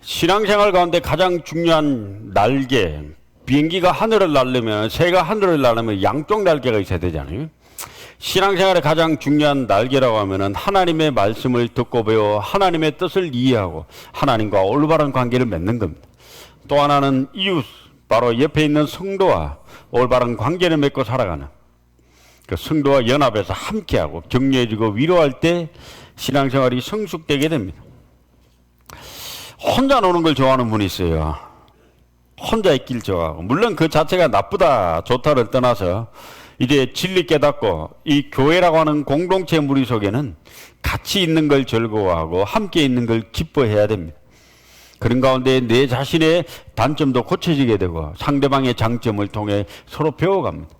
신앙생활 가운데 가장 중요한 날개, 비행기가 하늘을 날려면, 새가 하늘을 날려면 양쪽 날개가 있어야 되잖아요. 신앙생활의 가장 중요한 날개라고 하면은 하나님의 말씀을 듣고 배워 하나님의 뜻을 이해하고 하나님과 올바른 관계를 맺는 겁니다. 또 하나는 이웃, 바로 옆에 있는 성도와 올바른 관계를 맺고 살아가는, 그 성도와 연합해서 함께하고 격려해주고 위로할 때 신앙생활이 성숙되게 됩니다. 혼자 노는 걸 좋아하는 분이 있어요. 혼자 있길 좋아하고, 물론 그 자체가 나쁘다 좋다를 떠나서 이제 진리 깨닫고 이 교회라고 하는 공동체 무리 속에는 같이 있는 걸 즐거워하고 함께 있는 걸 기뻐해야 됩니다. 그런 가운데 내 자신의 단점도 고쳐지게 되고 상대방의 장점을 통해 서로 배워갑니다.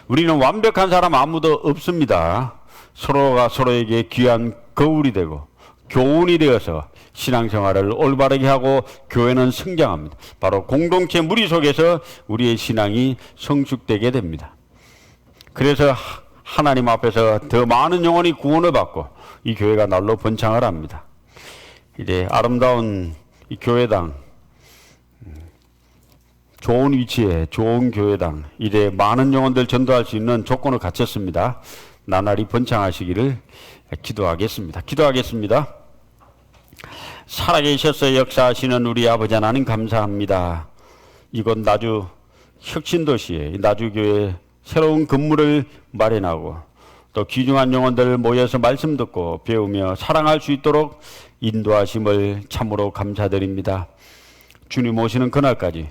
우리는 완벽한 사람 아무도 없습니다. 서로가 서로에게 귀한 거울이 되고 교훈이 되어서 신앙생활을 올바르게 하고 교회는 성장합니다. 바로 공동체 무리 속에서 우리의 신앙이 성숙되게 됩니다. 그래서 하나님 앞에서 더 많은 영혼이 구원을 받고 이 교회가 날로 번창을 합니다. 이제 아름다운 이 교회당, 좋은 위치에 좋은 교회당, 이제 많은 영혼들 전도할 수 있는 조건을 갖췄습니다. 나날이 번창하시기를 기도하겠습니다. 기도하겠습니다. 살아계셔서 역사하시는 우리 아버지 하나님 감사합니다. 이곳 나주 혁신도시에 나주교회 새로운 건물을 마련하고 또 귀중한 영혼들 모여서 말씀 듣고 배우며 사랑할 수 있도록 인도하심을 참으로 감사드립니다. 주님 오시는 그날까지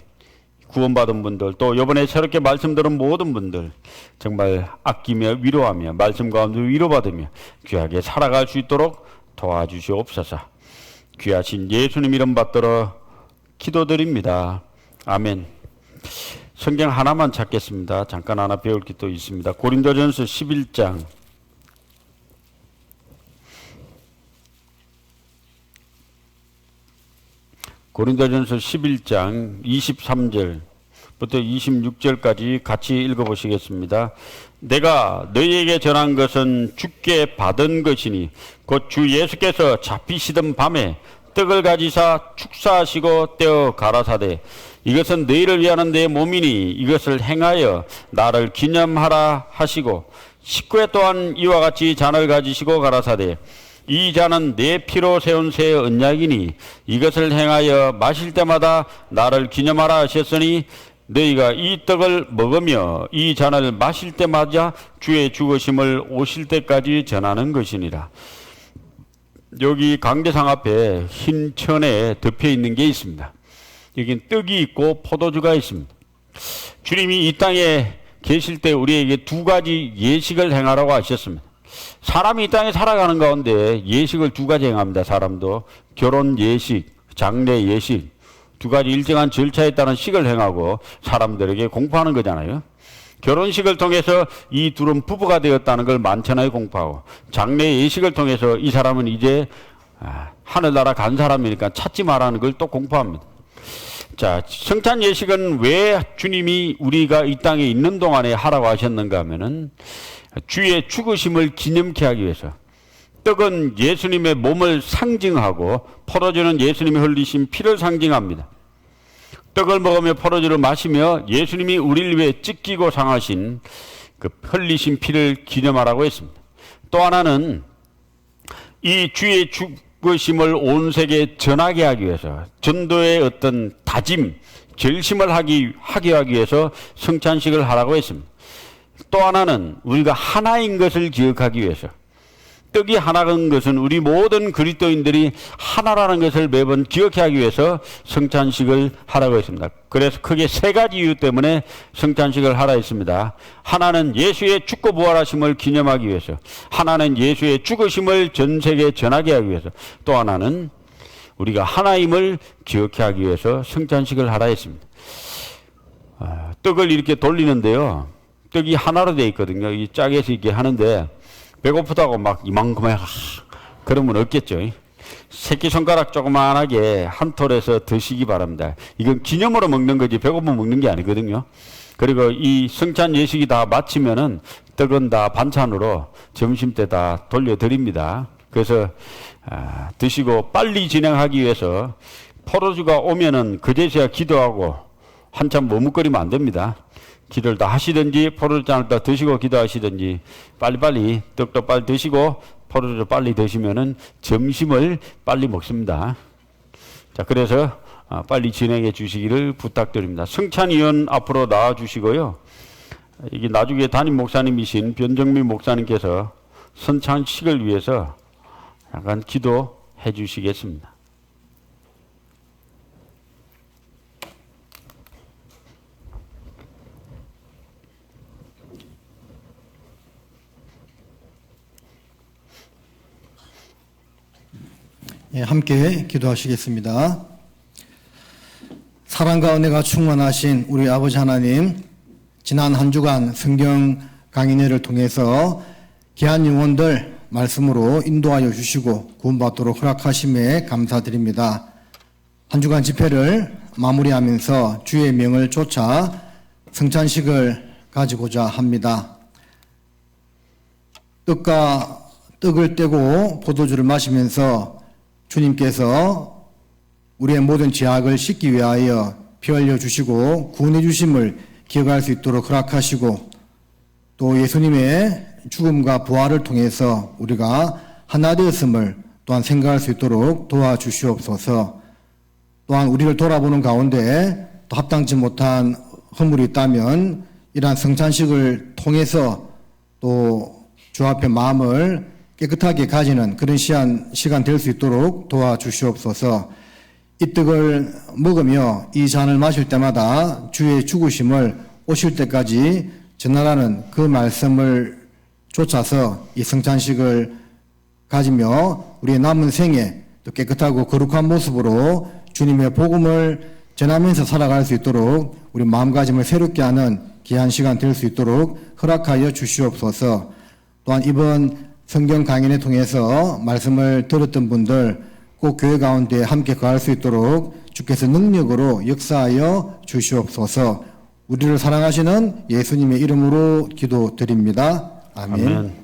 구원받은 분들, 또 이번에 새롭게 말씀 들은 모든 분들 정말 아끼며 위로하며 말씀 가운데 위로받으며 귀하게 살아갈 수 있도록 도와주시옵소서. 귀하신 예수님 이름 받들어 기도드립니다. 아멘. 성경 하나만 찾겠습니다. 잠깐 하나 배울 게 또 있습니다. 고린도전서 11장 고린도전서 11장 23절부터 26절까지 같이 읽어보시겠습니다. 내가 너희에게 전한 것은 주께 받은 것이니 곧 주 예수께서 잡히시던 밤에 떡을 가지사 축사하시고 떼어 가라사대 이것은 너희를 위하는 내 몸이니 이것을 행하여 나를 기념하라 하시고 식후에 또한 이와 같이 잔을 가지시고 가라사대 이 잔은 내 피로 세운 새 언약이니 이것을 행하여 마실 때마다 나를 기념하라 하셨으니 너희가 이 떡을 먹으며 이 잔을 마실 때마다 주의 죽으심을 오실 때까지 전하는 것이니라. 여기 강대상 앞에 흰 천에 덮여 있는 게 있습니다. 여긴 떡이 있고 포도주가 있습니다. 주님이 이 땅에 계실 때 우리에게 두 가지 예식을 행하라고 하셨습니다. 사람이 이 땅에 살아가는 가운데 예식을 두 가지 행합니다. 사람도 결혼 예식, 장례 예식 두 가지 일정한 절차에 따른 식을 행하고 사람들에게 공포하는 거잖아요. 결혼식을 통해서 이 둘은 부부가 되었다는 걸 만천하에 공포하고 장례 예식을 통해서 이 사람은 이제 하늘나라 간 사람이니까 찾지 말라는 걸 또 공포합니다. 자, 성찬 예식은 왜 주님이 우리가 이 땅에 있는 동안에 하라고 하셨는가 하면은 주의 죽으심을 기념케 하기 위해서. 떡은 예수님의 몸을 상징하고 포도주는 예수님이 흘리신 피를 상징합니다. 떡을 먹으며 포도주를 마시며 예수님이 우리를 위해 찢기고 상하신 그 흘리신 피를 기념하라고 했습니다. 또 하나는 이 주의 죽으심을 온 세계에 전하게 하기 위해서 전도의 어떤 다짐, 결심을 하기 위해서 성찬식을 하라고 했습니다. 또 하나는 우리가 하나인 것을 기억하기 위해서 떡이 하나인 것은 우리 모든 그리스도인들이 하나라는 것을 매번 기억해 하기 위해서 성찬식을 하라고 했습니다. 그래서 크게 세 가지 이유 때문에 성찬식을 하라 했습니다. 하나는 예수의 죽고 부활하심을 기념하기 위해서, 하나는 예수의 죽으심을 전 세계에 전하게 하기 위해서, 또 하나는 우리가 하나임을 기억해 하기 위해서 성찬식을 하라 했습니다. 떡을 이렇게 돌리는데요. 떡이 하나로 되어 있거든요. 이 짝에서 이렇게 하는데 배고프다고 막 이만큼 해 그러면 없겠죠. 새끼손가락 조그만하게 한 톨에서 드시기 바랍니다. 이건 기념으로 먹는 거지 배고프면 먹는 게 아니거든요. 그리고 이 성찬 예식이 다 마치면은 떡은 다 반찬으로 점심때 다 돌려드립니다. 그래서 드시고 빨리 진행하기 위해서 포도주가 오면은 그제서야 기도하고 한참 머뭇거리면 안 됩니다. 기도를 다 하시든지 포도주잔을 다 드시고 기도하시든지 빨리빨리 떡도 빨리 드시고 포도주를 빨리 드시면은 점심을 빨리 먹습니다. 자, 그래서 빨리 진행해 주시기를 부탁드립니다. 성찬위원 앞으로 나와 주시고요. 이게 나중에 담임 목사님이신 변정민 목사님께서 성찬식을 위해서 약간 기도해 주시겠습니다. 예, 함께 기도하시겠습니다. 사랑과 은혜가 충만하신 우리 아버지 하나님, 지난 한 주간 성경 강의회를 통해서 귀한 영혼들 말씀으로 인도하여 주시고 구원받도록 허락하심에 감사드립니다. 한 주간 집회를 마무리하면서 주의 명을 쫓아 성찬식을 가지고자 합니다. 떡을 떼고 포도주를 마시면서 주님께서 우리의 모든 죄악을 씻기 위하여 피 흘려 주시고 구원해 주심을 기억할 수 있도록 허락하시고 또 예수님의 죽음과 부활을 통해서 우리가 하나 되었음을 또한 생각할 수 있도록 도와주시옵소서. 또한 우리를 돌아보는 가운데 또 합당치 못한 허물이 있다면 이러한 성찬식을 통해서 또 주 앞에 마음을 깨끗하게 가지는 그런 시간 될 수 있도록 도와주시옵소서. 이 떡을 먹으며 이 잔을 마실 때마다 주의 죽으심을 오실 때까지 전하라는 그 말씀을 쫓아서 이 성찬식을 가지며 우리의 남은 생에 또 깨끗하고 거룩한 모습으로 주님의 복음을 전하면서 살아갈 수 있도록 우리 마음가짐을 새롭게 하는 귀한 시간 될 수 있도록 허락하여 주시옵소서. 또한 이번 성경 강연을 통해서 말씀을 들었던 분들 꼭 교회 가운데 함께 거할 수 있도록 주께서 능력으로 역사하여 주시옵소서. 우리를 사랑하시는 예수님의 이름으로 기도드립니다. 아멘. 아멘.